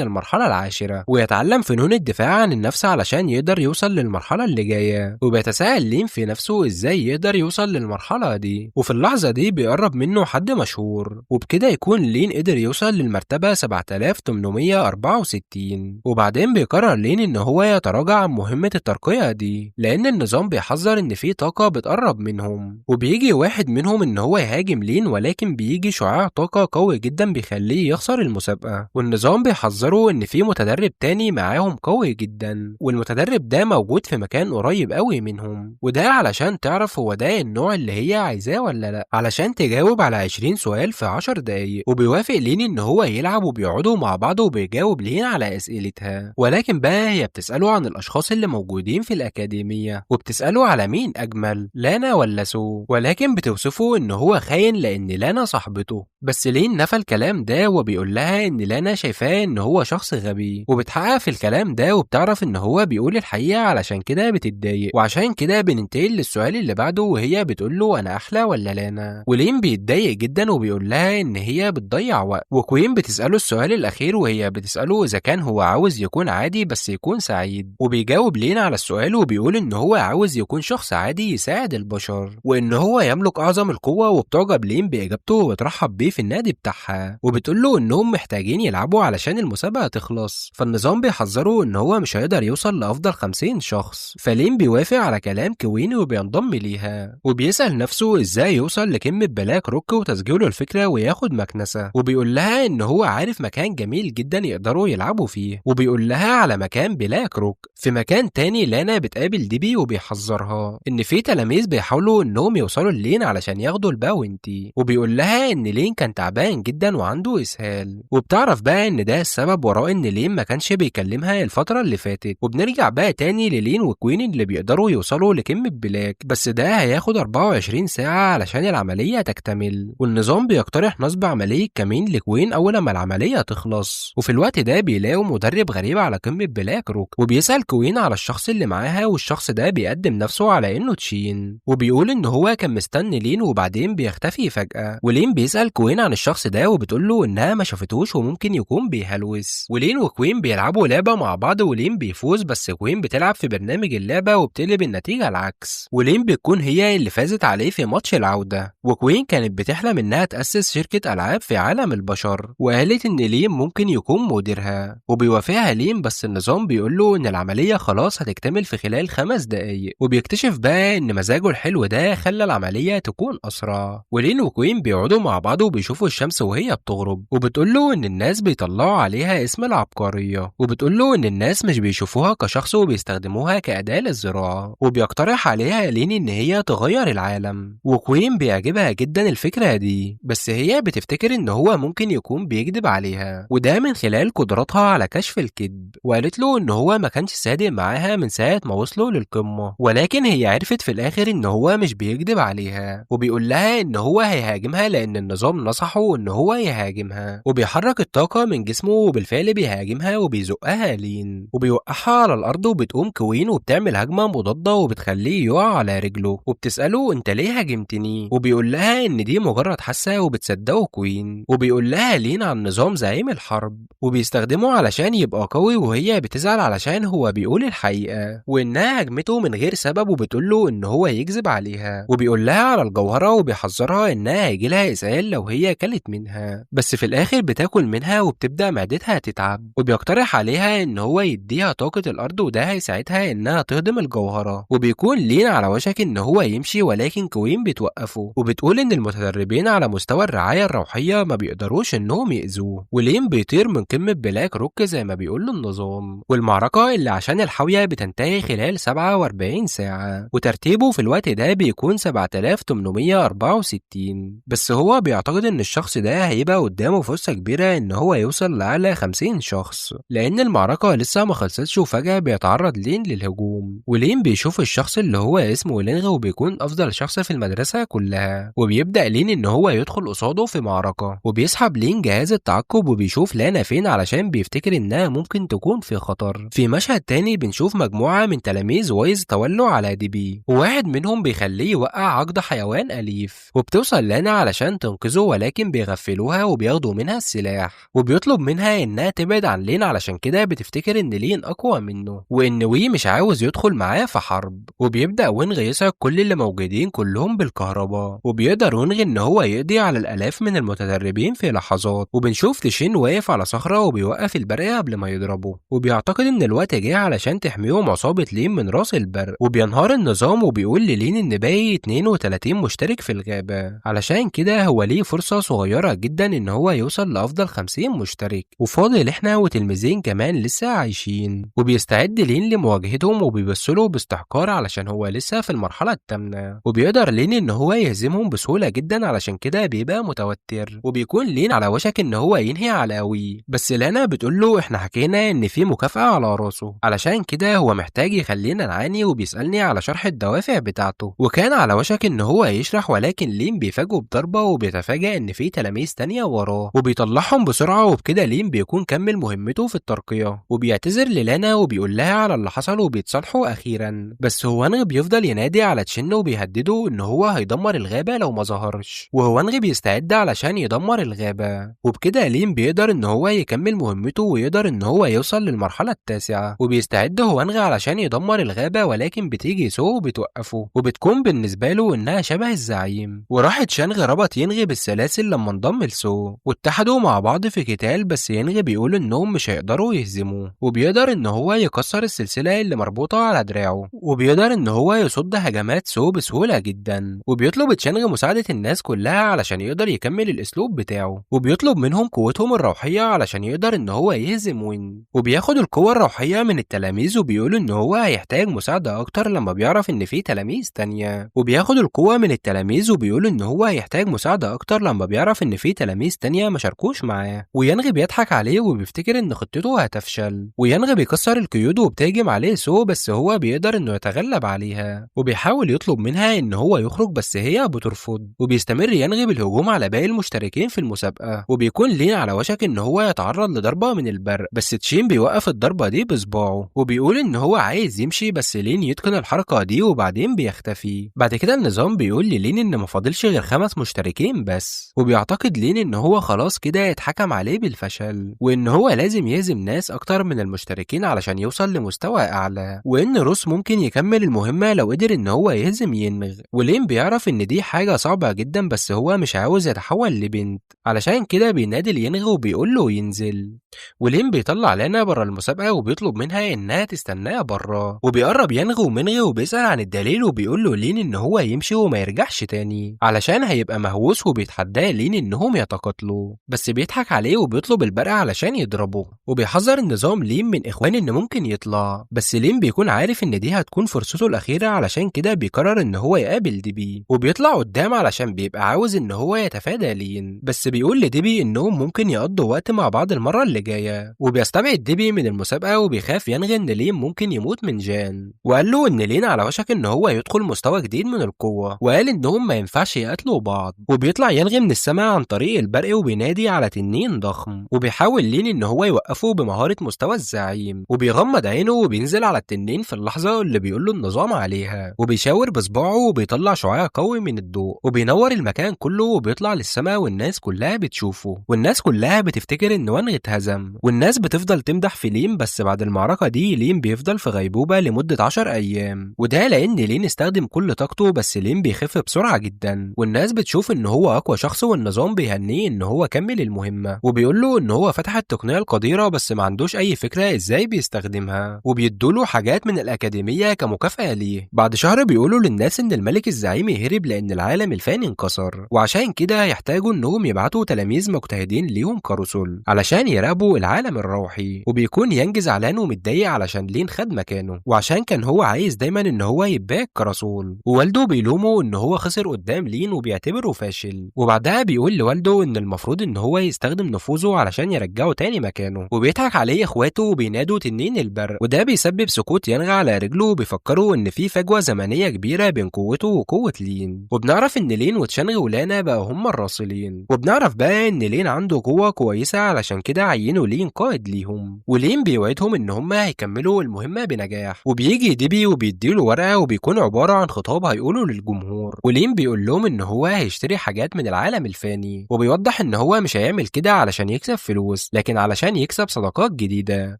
المرحلة العاشرة ويتعلم فنون الدفاع عن النفس علشان يقدر يوصل للمرحلة اللي جاية. وبيتساءل لين في نفسه إزاي يقدر يوصل للمرحلة دي. وفي اللحظة دي بيقرب منه حد مشهور، وبكده يكون لين قدر يوصل للمرتبة 7864. وبعدين بيقرر لين إن هو يتراجع عن مهمة الترقية دي لأن النظام بيحذر إن في طاقة بتقرب منهم. وبيجي واحد منهم إن هو يهاجم لين، ولكن بيجي شعاع طاقة قوي جدا بيخليه يخسر المسابقة. والنظام بيحذره إن في متدرب تاني معاهم قوي جدا، والمتدرب ده موجود في مكان قريب قوي منهم، وده علشان تعرف هو ده النوع اللي هي عايزاه ولا لا، علشان تجاوب على 20 سؤال في 10 دقايق. وبيوافق لين ان هو يلعب وبيقعدوا مع بعض وبيجاوب لين على اسئلتها. ولكن بقى هي بتسأله عن الاشخاص اللي موجودين في الاكاديمية، وبتسأله على مين اجمل، لانا ولا سو، ولكن بتوصفه ان هو خاين لان لانا صاحبته. بس لين نفى الكلام ده وبيقول لها ان لانا شايفاه ان هو شخص غبي، وبتحقق في الكلام ده وبتعرف ان هو بيقول الحقيقة، علشان كده بتتضايق. وعشان كده بننتقل للسؤال اللي بعده، وهي بتقول له انا احلى ولا لانا. ولين بيتضايق جدا وبيقول لها ان هي بتضيع وقت. وكوين بتسأله السؤال الاخير، وهي بتسأله اذا كان هو عاوز يكون عادي بس يكون سعيد. وبيجاوب لين على السؤال وبيقول ان هو عاوز يكون شخص عادي يساعد البشر، وان هو يملك اعظم القوة. وبتعجب لين باجابته وبترحب بيه في النادي بتاعها، وبتقول له انهم محتاجين يلعبوا علشان المسابقة تخلص. فالنظام بيحذره ان هو مش هيقدر يوصل لافضل 50 شخص. فلين بيوافق على كلام كوين وبينضم ليها، وبيسأل نفسه ازاي يوصل لقمة بلاك روك وتسجيله الفكرة وياخد مكنسة. وبيقول لها ان هو عارف مكان جميل جدا يقدروا يلعبوا فيه، وبيقول لها على مكان بلاك روك. في مكان تاني لانا بتقابل ديبي وبيحذرها ان في تلاميذ بيحاولوا انهم يوصلوا لين علشان ياخدوا الباونتي. وبيقول لها ان لين كان تعبان جدا وعنده اسهال، وبتعرف بقى ان ده السبب وراء ان لين ما كانش بيكلمها الفترة اللي فاتت. وبنرجع بقى تاني للين وكوين اللي بيقدروا يوصلوا لقمة بلاك، بس ده هياخد 24 ساعة علشان العملية تكتمل. والنظام بيقترح نصب عملية كمين لكوين أول ما العملية تخلص. وفي الوقت ده بيلاقوا مدرب غريب على قمة بلاك روك، وبيسأل كوين على الشخص اللي معاها، والشخص ده بيقدم نفسه على إنه تشين، وبيقول إن هو كان مستني لين وبعدين بيختفي فجأة. ولين بيسأل كوين عن الشخص ده وبتقول له إنها ما شافتوش وممكن يكون بيهلوس. ولين وكوين بيلعبوا لعبة مع بعض، ولين بيفوز، بس كوين بتلعب في برنامج اللعبة وبتقلب النتيجة العكس، ولين بتكون هي اللي فازت عليه في ماتش العودة. وكوين كانت بتحلم إنها تأسس شركة ألعاب في عالم البشر، وقالت إن لين ممكن يكون مديرها. وبيوافقها لين، بس النظام بيقول له إن العملية خلاص هتكتمل في خلال 5 دقايق. وبيكتشف بقى إن مزاجه الحلو ده خلى العملية تكون أسرع. ولين وكوين بيقعدوا مع بعض وبيشوفوا الشمس وهي بتغرب، وبتقول له إن الناس بيطلعوا عليها اسم العبقرية، وبتقول له إن الناس مش بيشوفوها كشخص وبيستخدموها كأداة للزراعة. وبيقترح عليها لين إن هي تغير العالم، وكوين بيعجبها جدا الفكرة دي، بس هي بتفتكر إن هو ممكن يكون بيكذب عليها، وده من خلال قدرتها على كشف الكذب. وقالت له إن هو ما كانش صادق معاها من ساعة ما وصلوا للقمة، ولكن هي عرفت في الآخر إن هو مش بيكذب عليها. وبيقول لها إن هو هيهاجمها لأن النظام نصحه إن هو يهاجمها، وبيحرك الطاقة من جسمه وبالفعل بيهاجمها وبيزقها لين، وبيوقعها على الأرض. وبتقوم كوين وبتعمل هجمة مضادة وبتخليه يقع على رجله، وبتسأله أنت ليه هاجمتني؟ وبيقول لها إن دي مجرد حاسة، وبتصدقه كوين. وبيقول لها لين عن نظام زعيم الحرب وبيستخدمه علشان يبقى قوي، وهي بتزعل علشان هو بيقول الحقيقة وإنها هجمته من غير سبب، وبتقول له إن هو يكذب عليها. وبيقول لها على الجوهرة وبيحذرها إنها هيجيلها إسهال لو هي كلت منها، بس في الآخر بتاكل منها وبتبدأ معدتها تتعب. وبيقترح عليها إن هو يديها طاقة الأرض وده هيساعدها إنها تهضم الجوهرة. وبيكون لين على وشك إن هو يمشي، ولكن كوين بتوقفه وبتقول إن المتدربين على مستوى الرعاية الروحية ما بيقدروش إنهم يأذوه. ولين بيطير من قمة بلاك روك زي ما بيقول له النظام. والمعركة اللي عشان الحاوية بتنتهي خلال 47 ساعة، وترتيبه في الوقت ده بيكون 7864. بس هو بيعتقد إن الشخص ده هيبقى قدامه فرصة كبيرة إن هو يوصل لأعلى 50 شخص، لأن المعركة لسه ما خلصتش. وفجأة بيتعرض لين للهجوم، ولين بيشوف الشخص اللي هو اسمه لينغ وبيكون أفضل شخص في المدرسة كلها، وبيبدأ لين إن هو يدخل قصاده في معركة. وبيسحب لين جهاز التعقب وبيشوف لانا فين علشان بيفتكر إنها ممكن تكون في خطر. في مشهد تاني بنشوف مجموعة من تلاميذ وايز تولوا على ديبي، وواحد منهم بيخليه يوقع عقد حيوان أليف، وبتوصل لانا علشان تنقذه، ولكن بيغفلوها وبياخدوا منها السلاح. وبيطلب منها إنها تبعد عن لين، علشان كده بتفتكر إن لين أقوى منه، وإن وي مش عاوز يدخل معاه في حرب. وبيبدأ وينغ يسعق كل اللي موجودين كلهم بالكهرباء، وبيقدر وينغ إن هو يقضي على الآلاف من المتدربين في لحظات. وبنشوف تشين واقف على صخرة وبيوقف البرق قبل ما يضربه، وبيعتقد إن الوقت جه علشان تحميهم عصابة لين من راس البرق. وبينهار النظام وبيقول للين إن باقي 32 مشترك في الغابة، علشان كده هو ليه فرصة صغيرة جدا إن هو يوصل لأفضل 50 مشترك، وفاضل إحنا وتلميذين كمان لسه عايشين. وبيستعد لين لمواجهتهم وبيبصله باستحقار علشان هو لسه في المرحلة الثامنة، وبيقدر وبيقدر لين إن هو يهزمهم بسهولة جدا، علشان كده بيبقى متوتر وبيكون لين على وشك إن هو ينهي على أوي. بس لانا بتقوله إحنا حكينا إن في مكافأة على راسه، علشان كده هو محتاج يخلينا نعاني، وبيسألني على شرح الدوافع بتاعته. وكان على وشك إن هو يشرح، ولكن لين بيفاجئه بضربة وبيتفاجأ إن في تلاميذ تانية وراه وبيطلعهم بسرعة. وبكده لين بيكون كمل مهمته في الترقية، وبيعتذر للانا وبيقول لها على اللي حصل وبيتصالحوا أخيرا. بس هوانغ بيفضل ينادي على تشين وبيهدده إن هو هيدمر الغابة لو ما ظهرش، وهوانغ بيستعد علشان يدمر الغابة. وبكده لين بيقدر إن هو يكمل مهمته ويقدر إن هو يوصل للمرحلة التاسعة. وبيستعد هوانغ علشان يدمر الغابة، ولكن بتيجي سو وبتوقفه، وبتكون بالنسبة له إنها شبه الزعيم. وراحت شانغ ربط ينغ بالسلاسل لما انضم لسو، واتحدوا مع بعض في قتال. بس ينغ بيقول إنهم مش هيقدروا يهزموه، وبيقدر إن هو يكسر السلسلة اللي مربوطة على دراعه، وبيقدر إن هو يصد هجمات سو بسهولة جدا. وبيطلب تشانغ مساعدة الناس كلها علشان يقدر يكمل الأسلوب بتاعه، وبيطلب منهم قوتهم الروحية علشان يقدر إن هو يهزم وين. وبياخد القوة الروحية من التلاميذ، وبيقول إن هو هيحتاج مساعدة أكتر لما بيعرف إن في تلاميذ تانية. وبياخد القوة من التلاميذ وبيقول إن هو هيحتاج مساعدة أكتر لما بيعرف إن في تلاميذ تانية ما شاركوش معاه. ويانغ بيضحك عليه وبيفتكر إن خطته هتفشل. ويانغ بيكسر القيود وبتهجم عليه سو، بس هو بيقدر إنه يتغلب عليها، وبيحاول يطلب منها إن هو يخرج بس هي بترفض. وبيستمر يانغ بالهجوم على باقي المشتركين في المسابقة، وبيكون لين على وشك إن هو يتعرض لضربة من البرق. بس تشين بيوقف الضربة دي بصباعه، وبيقول إن هو عايز يمشي، بس لين يتقن الحركة دي وبعدين بيختفي. بعد كده النظام بيقول للين إن مفاضلش غير 5 مشتركين بس، وبيعتقد لين إن هو خلاص كده اتحكم عليه بالفشل، وإن هو لازم يهزم ناس أكتر من المشتركين علشان يوصل لمستوى أعلى، وإن روس ممكن يكمل المهمة لو قدر إن هو يهزم ينغ. ولين بيعرف إن دي حاجة صعبة جدا، بس هو مش عاوز يتحول لبنت، علشان كده بينادي لينغ وبيقول له ينزل. ولين بيطلع لانا بره المسابقة وبيطلب منها إنها تستناه بره، وبيقرب ينغ ومنغ وبيسأل عن الدليل، وبيقول له لين إن هو يمشي وما يرجعش تاني علشان هيبقى مهووس، وبيتحداه لين إنهم يتقاتلوا. بس بيضحك عليه وبيطلب البرق علشان يضربه، وبيحذر النظام لين من إخوان إن ممكن يطلع. بس لين بيكون عارف إن دي هتكون فرصته الأخيرة، علشان كده بيقرر إن هو يقابل ديبي، وبيطلع قدام علشان بيبقى عاوز إن هو يتفادى لين. بس بيقول لديبي إنهم ممكن يقضوا وقت مع بعض المرة اللي جاية، وبيستبعد ديبي من المسابقة، وبيخاف ينغي إن لين ممكن يموت من جان. وقال له إن لين على وشك إن هو يدخل مستوى جديد من القوة، وقال إنهم ما ينفعش يقاتلوا بعض. وبيطلع ينغي من السماء عن طريق البرق وبينادي على تنين ضخم، وبيحاول لين إن هو يوقفه بمهارة مستوى الزعيم، وبيغمض عينه وبينزل على التنين في اللحظة اللي بيقول له النظام عليها، وبيشاور بصباعه وبيطلع شعاع قوي من الضوء وبينور المكان كله، وبيطلع للسماء والناس كلها بتشوفه، والناس كلها بتفتكر إن وانغ اتهزم، والناس بتفضل تمدح في لين. بس بعد المعركة دي لين بيفضل في غيبوبة لمدة 10 أيام، وده لأن لين استخدم كل طاقته. بس لين بيخف بسرعة جدا، والناس بتشوف إن هو أقوى شخص، والنظام بيهنيه إن هو كمل المهمة، وبيقول له إن هو فتح التقنية القديرة بس ما عندوش أي فكرة إزاي بيستخدمها، وبيدوله حاجات من الأكاديمية كمكافأة ليه. بعد شهر بيقولوا للناس إن الملك الزعيم هرب لأن العالم الفاني انكسر، وعشان كده هيحتاجوا إنهم يبعتوا تلاميذ مجتهدين ليهم كرسل علشان يراقبوا العالم الروحي. وبيكون يانج زعلان ومتضايق علشان لين خد مكانه، وعشان كان هو عايز دايما إن هو يباك كرسول. ووالده بيلومه إن هو خسر قدام لين وبيعتبره فاشل، وبعدها بيقول لوالده إن المفروض إن هو يستخدم نفوذه علشان يرجعه تاني مكانه. وبيضحك عليه إخواته وبينادوا تنين البرق، وده بيسبب سقوط يانغ على رجله، وبيفكروا إن في فجوة زمنية كبيرة بين قوته وقوة لين. وبنعرف إن لين وتشانغ ولانا بقى هما الراصلين، وبنعرف بقى إن لين عنده قوة كويسة علشان كده عينوا لين قائد ليهم. ولين بيوعدهم إن هما هيكملوا المهمة بنجاح. وبيجي ديبي وبيديله ورقة وبيكون عبارة عن خطاب هيقوله للجمهور، ولين بيقول لهم إن هو هيشتري حاجات من العالم الفاني، وبيوضح إن هو مش هيعمل كده علشان يكسب فلوس، لكن علشان يكسب صداقات جديدة.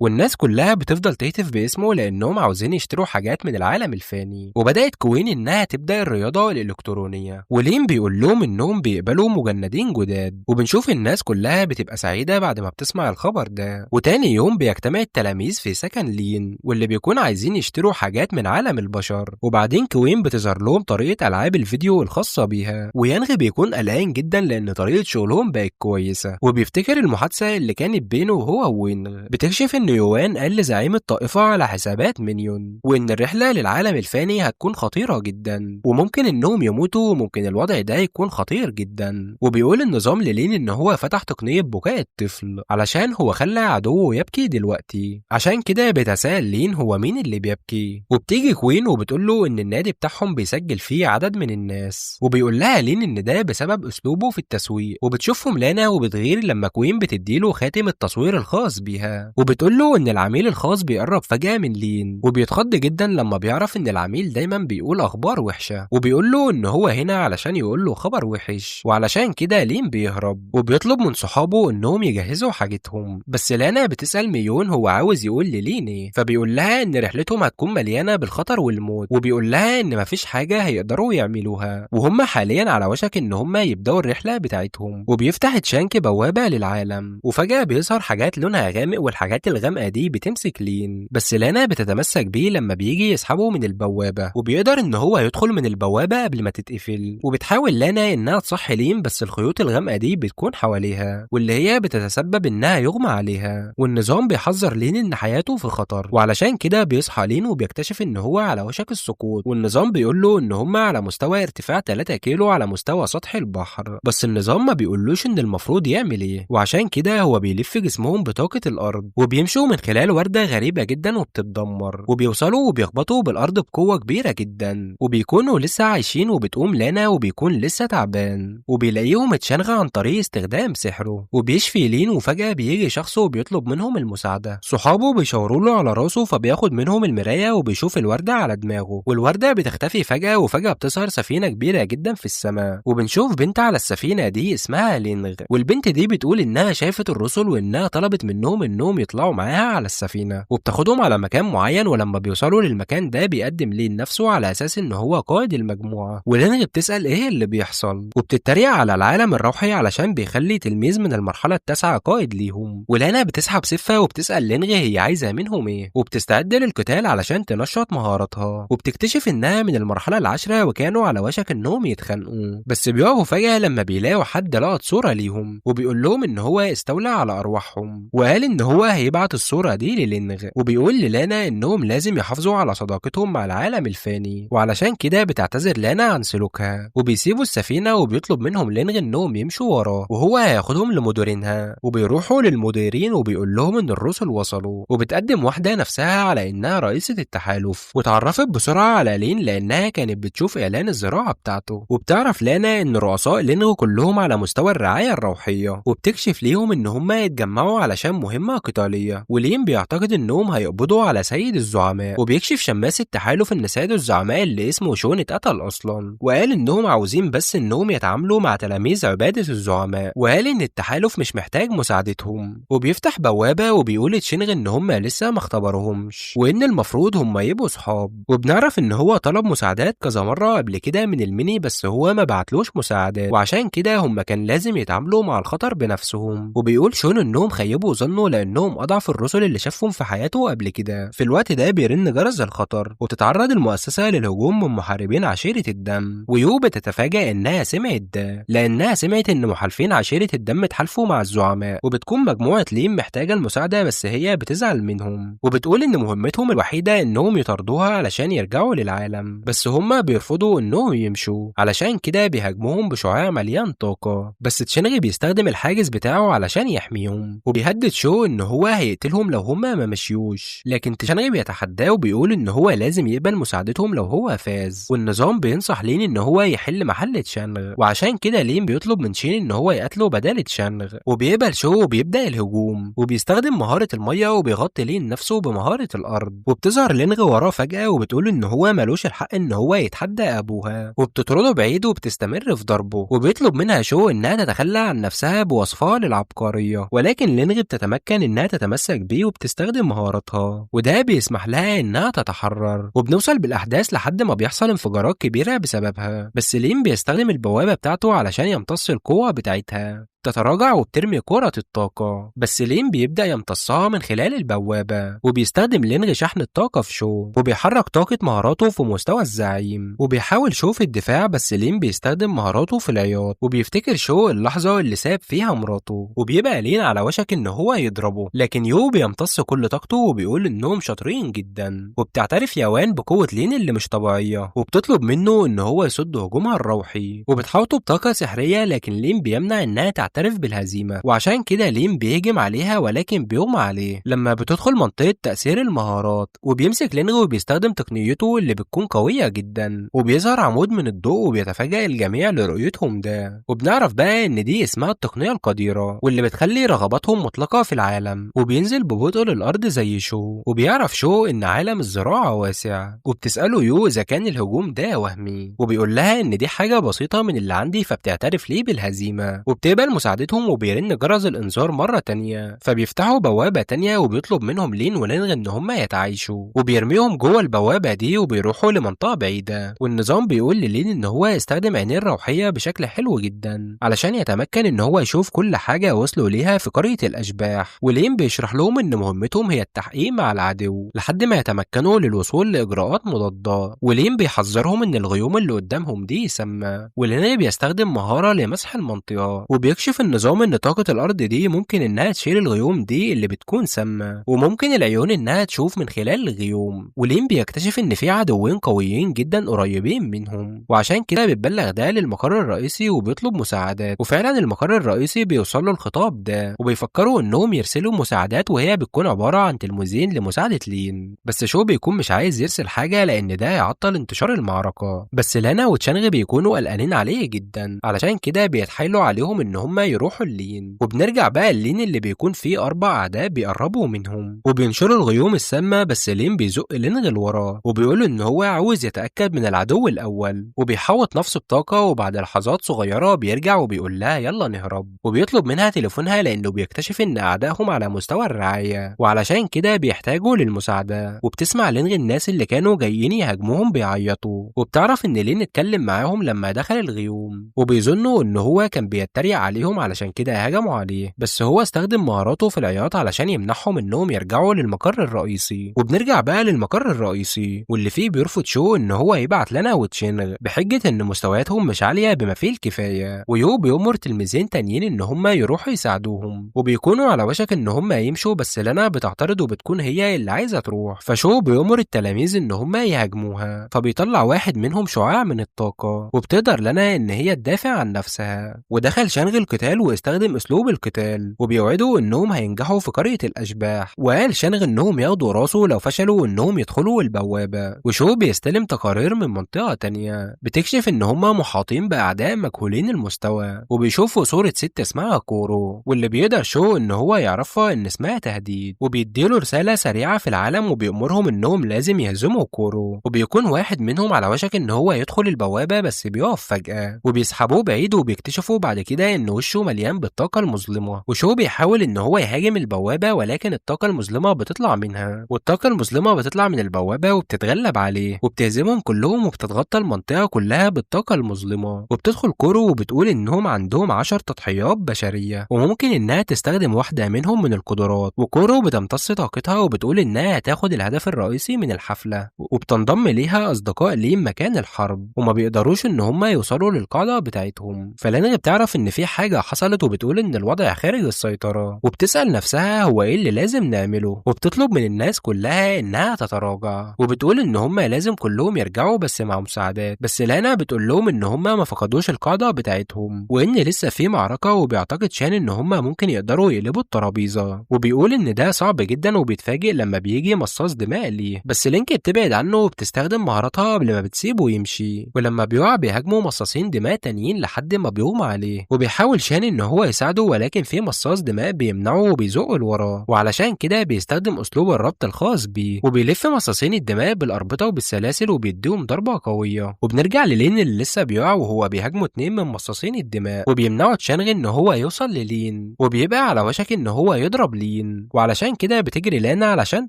والناس كلها بتفضل تهتف باسمه لأنهم عاوزين يشتروا حاجات من العالم الفاني. وبدأت كوين إنها تبدأ الرياضة الإلكترونية، ولين بيقول لهم إنهم بيقبلوا مجندين جداد. وبنشوف الناس كلها بتبقى سعيدة بعد ما بتسمع الخبر ده. وتاني يوم بيجتمع التلاميذ في سكن لين، واللي بيكون عايزين يشتروا حاجات من عالم البشر. وبعدين كوين بتظهر لهم طريقة ألعاب الفيديو الخاصة بيها، ويانغ بيكون قلقان جدا لأن طريقة شغلهم بقت كويسة، وبيفتكر المحادثة اللي كانت بينه وهو ووينغ. بتكشف إن يوان قال لزعيم الطائفة على حسابات مينيون، وإن الرحلة للعالم الفاني هتكون خطيرة جدا، وممكن انهم يموتوا، وممكن الوضع ده يكون خطير جدا. وبيقول النظام للين ان هو فتح تقنية بكاء الطفل علشان هو خلى عدوه يبكي دلوقتي. عشان كده بيتساءل لين هو مين اللي بيبكي، وبتيجي كوين وبتقول له ان النادي بتاعهم بيسجل فيه عدد من الناس، وبيقول لها لين ان ده بسبب اسلوبه في التسويق. وبتشوفهم لانا وبتغير لما كوين بتديله خاتم التصوير الخاص بيها، وبتقول له ان العميل الخاص بيقرب فجأة من لين، وبيتخض جدا لما بيعرف ان العميل دايما بيقول اخبار وحشة، وبيقول له ان هو هنا علشان يقول له خبر وحش. وعلشان كده لين بيهرب وبيطلب من صحابه انهم يجهزوا حاجتهم. بس لانا بتسأل ميون هو عاوز يقول للين ايه، فبيقول لها ان رحلتهم هتكون مليانة بالخطر والموت، وبيقول لها ان مفيش حاجة هيقدروا يعملوها، وهم حاليا على وشك ان هم يبدأوا الرحلة بتاعتهم. وبيفتح تشانك بوابة للعالم، وفجأة بيظهر حاجات لونها غامق، والحاجات الغامقة دي بتمسك لين، بس لانا بتتمسك بيه لما بيجي يسحبه من البوابة، وبيقدر ان هو يدخل من البوابة قبل ما تتقفل. وبتحاول لانا انها تصحي لين، بس الخيوط الغامقة دي بتكون حواليها، واللي هي بتتسبب انها يغمى عليها. والنظام بيحذر لين ان حياته في خطر، وعلشان كده بيصحى لين وبيكتشف ان هو على وشك السقوط. والنظام بيقول له ان هم على مستوى ارتفاع 3 كيلو على مستوى سطح البحر، بس النظام ما بيقولوش ان المفروض يعمل ايه. وعشان كده هو بيلف جسمهم بطاقة الارض، وبيمشوا من خلال وردة غريبة جدا وبتتدمر، وبيوصلوا وبيخبطوا بالارض بقوة كبيرة جدا، وبيكونوا لسه عايشين. وبتقوم لانا وبيكون لسه تعبان، وبيلاقيهم اتشنغى عن طريق استخدام سحره، وبيشفي لين. وفجأة بيجي شخص وبيطلب منهم المساعدة. صحابه بيشاوروا له على راسه، فبياخد منهم المراية وبيشوف الوردة على دماغه، والوردة بتختفي فجأة. وفجأة بتظهر سفينة كبيرة جدا في السماء، وبنشوف بنت على السفينة دي اسمها لينغ، والبنت دي بتقول انها شافت الرسل وانها طلبت منهم انهم يطلعوا معاها على السفينة، وبتاخدهم على مكان معين. ولما بيوصلوا للمكان ده بيقدم لين نفسه على اساس ان هو قائد المجموعة. ولينغ بتسأل ايه اللي بيحصل، وبتتريق على العالم الروحي علشان بيخلي تلميذ من المرحلة التاسعة قائد ليهم. ولانا بتسحب سفة وبتسأل لينغ هي عايزة منهم ايه، وبتستعد للقتال علشان تنشط مهاراتها. وبتكتشف انها من المرحلة العاشرة وكانوا على وشك انهم يتخانقوا، بس بيقعوا فجأة لما بيلاقوا حد لقط صورة ليهم، وبيقول لهم ان هو استولى على ارواحهم، وقال ان هو هيبعت الصورة دي للينغ. وبيقول للانا انهم لازم يحافظوا على صداقتهم مع العالم الفاني، وعلشان كده بتعتذر لانا عن سلوكها، وبيسيبوا السفينة وبيطلب منهم لينغ انهم يمشوا وراه، وهو هياخدهم لمديرينها. وبيروحوا للمديرين وبيقول لهم ان الرسل وصلوا، وبتقدم واحدة نفسها على انها رئيسة التحالف، وتعرفت بسرعة على لين لانها كانت بتشوف اعلان الزراعة بتاعته. وبتعرف لانا ان رؤساء لينغ كلهم على مستوى الرعاية الروحية، وبتكشف ليهم ان هم يتجمعوا علشان مهمة قتالية. ولين بيعتقد انهم هيقبضوا على سيد الزعماء، وبيكشف شماس التحالف ان سيد الزعماء اللي اسمه شون اتقتل اصلا، وقال انهم عاوزين بس انهم يتعاملوا مع تلاميذ عبادة الزعماء، وقال ان التحالف مش محتاج مساعدتهم. وبيفتح بوابة وبيقول لتشينغ ان هم لسه ما اختبروهمش، وان المفروض هم يبقوا صحاب. وبنعرف ان هو طلب مساعدات كذا مرة قبل كده من الميني، بس هو ما بعتلوش مساعدات، وعشان كده هم كان لازم يتعاملوا مع الخطر بنفسهم. وبيقول شون انهم خيبوا ظنه لانهم اضعف الرسل اللي شافهم في حياته قبل كده. في الوقت ده بيرن جرس الخطر، وتتعرض المؤسسة للهجوم من محاربين عشيرة الدم. ويو بتتفاجأ انها سمعت ده لانها سمعت ان محالفين عشيرة الدم اتحالفوا مع الزعماء، وبتكون مجموعة لين محتاجة المساعدة، بس هي بتزعل منهم، وبتقول ان مهمتهم الوحيدة انهم يطاردوها علشان يرجعوا للعالم، بس هما بيرفضوا انهم يمشوا. علشان كده بيهاجموهم بشعاع مليان طاقة، بس تشينغي بيستخدم الحاجز بتاعه علشان يحميهم، وبيهدد شو ان هو هيقتلهم لو هما ما مشيوش. لكن تشينغي بيتحداه وبيقول ان هو لازم يقبل مساعدتهم لو هو فاز. والنظام بينصح لين ان هو يحل محل تشانغ، وعشان كده لين بيطلب من شين ان هو يقتله بدل تشانغ، وبيقبل شو وبيبدأ الهجوم، وبيستخدم مهارة المية وبيغطي لين نفسه بمهارة الارض. وبتظهر لينغ وراه فجأة وبتقول ان هو ملوش الحق ان هو يتحدى ابوها، وبتطرده بعيد وبتستمر في ضربه. وبيطلب منها شو انها تتخلى عن نفسها بوصفها للعبقرية، ولكن لينغ بتتمكن انها تتمسك بيه وبتستخدم مهاراتها، وده بيسمح لها انها تتحرر. وبنوصل بالاحداث لحد ما بيحصل انفجارات كبيرة بسببها، بس لين بيستخدم البوابة بتاعته علشان يمتص القوة بتاعتها. تتراجع وبترمي كرة الطاقة، بس لين بيبدأ يمتصها من خلال البوابة، وبيستخدم لينغ شحن الطاقة في شو، وبيحرك طاقة مهاراته في مستوى الزعيم، وبيحاول شو في الدفاع بس لين بيستخدم مهاراته في العياط، وبيفتكر شو اللحظة اللي ساب فيها مراته، وبيبقى لين على وشك ان هو يضربه، لكن يو بيمتص كل طاقته وبيقول انهم شاطرين جدا، وبتعترف يوان بقوة لين اللي مش طبيعية، وبتطلب منه ان هو يصد هجومها الروحي، وبتحاوطه بطاقة سحرية، لكن لين بيمنع انها تعترف بالهزيمة، وعشان كده لين بيهجم عليها ولكن بيغمى عليه لما بتدخل منطقة تأثير المهارات، وبيمسك لينغ وبيستخدم تقنيته اللي بتكون قوية جدا، وبيظهر عمود من الضوء وبيتفاجأ الجميع لرؤيتهم ده، وبنعرف بقى ان دي اسمها التقنية القديرة واللي بتخلي رغباتهم مطلقة في العالم، وبينزل ببطء للأرض زي شو، وبيعرف شو ان عالم الزراعة واسع، وبتسأله يو اذا كان الهجوم ده وهمي، وبيقول لها ان دي حاجة بسيطة من اللي عندي، فبتعترف ليه بالهزيمة، وبتقبل مساعدتهم، وبيرن جرس الانذار مرة تانية، فبيفتحوا بوابة تانية وبيطلب منهم لين ولينغ ان هم يتعايشوا، وبيرميهم جوه البوابة دي وبيروحوا لمنطقة بعيدة، والنظام بيقول للين ان هو يستخدم عينيه الروحية بشكل حلو جدا علشان يتمكن ان هو يشوف كل حاجة وصلوا ليها في قرية الاشباح، ولين بيشرح لهم ان مهمتهم هي التحقيق مع العدو لحد ما يتمكنوا للوصول لاجراءات مضادة، ولين بيحذرهم ان الغيوم اللي قدامهم دي سامة، ولين بيستخدم مهارة لمسح المنطقة، وبيكشف النظام ان طاقة الارض دي ممكن انها تشيل الغيوم دي اللي بتكون سامة، وممكن العيون انها تشوف من خلال الغيوم، ولين بيكتشف ان في عدوين قويين جدا قريبين منهم، وعشان كده بيتبلغ ده للمقر الرئيسي وبيطلب مساعدات، وفعلا المقر الرئيسي بيوصل له الخطاب ده، وبيفكروا انهم يرسلوا مساعدات وهي بتكون عبارة عن تلموذين لمساعدة لين، بس شو بيكون مش عايز يرسل حاجة لان ده يعطل انتشار المعركة، بس لانا وتشانغ بيكونوا قلقانين عليه جدا، علشان كده بيتحايلوا عليهم ان هم يروحوا لين، وبنرجع بقى لين اللي بيكون فيه 4 اعداء بيقربوا منهم، وبينشروا الغيوم السامة، بس لين بيزق لينغ لورا، وبيقول ان هو عاوز يتأكد من العدو الاول، وبيحوط نفسه بطاقة، وبعد لحظات صغيرة بيرجع وبيقول لها يلا نهرب، وبيطلب منها تليفونها لانه بيكتشف ان اعدائهم على مستوى الرعاية، وعلشان كده بيحتاجوا للمساعدة، وبتسمع لينغ الناس اللي كانوا جايين يهاجموهم بيعيطوا، وبتعرف ان لين اتكلم معاهم لما دخل الغيوم، وبيظنوا ان هو كان بيتريق عليهم علشان كده هجموا عليه، بس هو استخدم مهاراته في العياط علشان يمنعهم انهم يرجعوا للمقر الرئيسي، وبنرجع بقى للمقر الرئيسي واللي فيه بيرفض شو ان هو يبعت لنا وتشينغ بحجة ان مستوياتهم مش عالية بما فيه الكفاية، ويو بيأمر تلميذين تانيين ان هم يروحوا يساعدوهم، وبيكونوا على وشك ان هم يمشوا، بس لنا بتعترض وبتكون هي اللي عايزة تروح، فشو بيأمر التلاميذ ان هم يهاجموها، فبيطلع واحد منهم شعاع من الطاقة، وبتقدر لنا ان هي تدافع عن نفسها، ودخل شانغ القتال واستخدم اسلوب القتال، وبيوعدوا انهم هينجحوا في قرية الاشباح، وقال شانغ انهم ياخدوا راسه لو فشلوا انهم يدخلوا البوابة، وشو بيستلم تقارير من منطقة تانية بتكشف ان هم محاطين باعداء مجهولين المستوى، وبيشوفوا صورة ست اسمها كورو، واللي بيقدر شو ان هو يعرفها ان اسمها تهديد، وبيديله رسالة سريعة في العالم وبيأمرهم انهم لازم يهزموا كورو، وبيكون واحد منهم على وشك ان هو يدخل البوابة بس بيقف فجأة، وبيسحبوه بعيد، وبيكتشفوا بعد كده ان وشه مليان بالطاقة المظلمة، وشو بيحاول ان هو يهاجم البوابة ولكن الطاقة المظلمة بتطلع منها، والطاقة المظلمة بتطلع من البوابة وبتتغلب عليه وبتهزمهم كلهم، وبتتغطى المنطقة كلها بالطاقة المظلمة، وبتدخل كورو وبتقول انهم عندهم 10 تضحيات بشرية وممكن انها تستخدم واحدة منهم من القدرات، وكورو بتمتص طاقتها وبتقول انها هتاخد الهدف الرئيسي من الحفلة، وبتنضم ليها اصدقاء لين مكان الحرب، وما بيقدروش ان هم يوصلوا للقاعدة بتاعتهم، فلانغ بتعرف ان في حاجة حصلت وبتقول ان الوضع خارج السيطرة، وبتسأل نفسها هو ايه اللي لازم نعمله، وبتطلب من الناس كلها انها تتراجع، وبتقول ان هم لازم كلهم يرجعوا بس مع مساعدات، بس لانا بتقول لهم ان هم ما فقدوش القاعدة بتاعتهم وان لسه في معركة، وبيعتقد شان ان هم ممكن يقدروا يقلبوا الترابيزة، وبيقول ان ده صعب جدا، وبيتفاجئ لما بيجي مصاص دماء ليه، بس لينك بتبعد عنه وبتستخدم مهاراتها قبل ما بتسيبه يمشي، ولما بيقع بيهاجموا مصاصين دماء تانيين لحد ما بيغمى عليه، وبيحاول شان ان هو يساعده ولكن في مصاص دماء بيمنعه وبيزقه لورا، وعلشان كده بيستخدم اسلوب الربط الخاص بيه، وبيلف مصاصين الدماء بالاربطه وبالسلاسل وبيديهم ضربه قويه، وبنرجع للين اللي لسه بيقع وهو بيهاجمه 2 من مصاصين الدماء، وبيمنعوا تشانغ ان هو يوصل للين، وبيبقى على وشك ان هو يضرب لين، وعلشان كده بتجري لانا علشان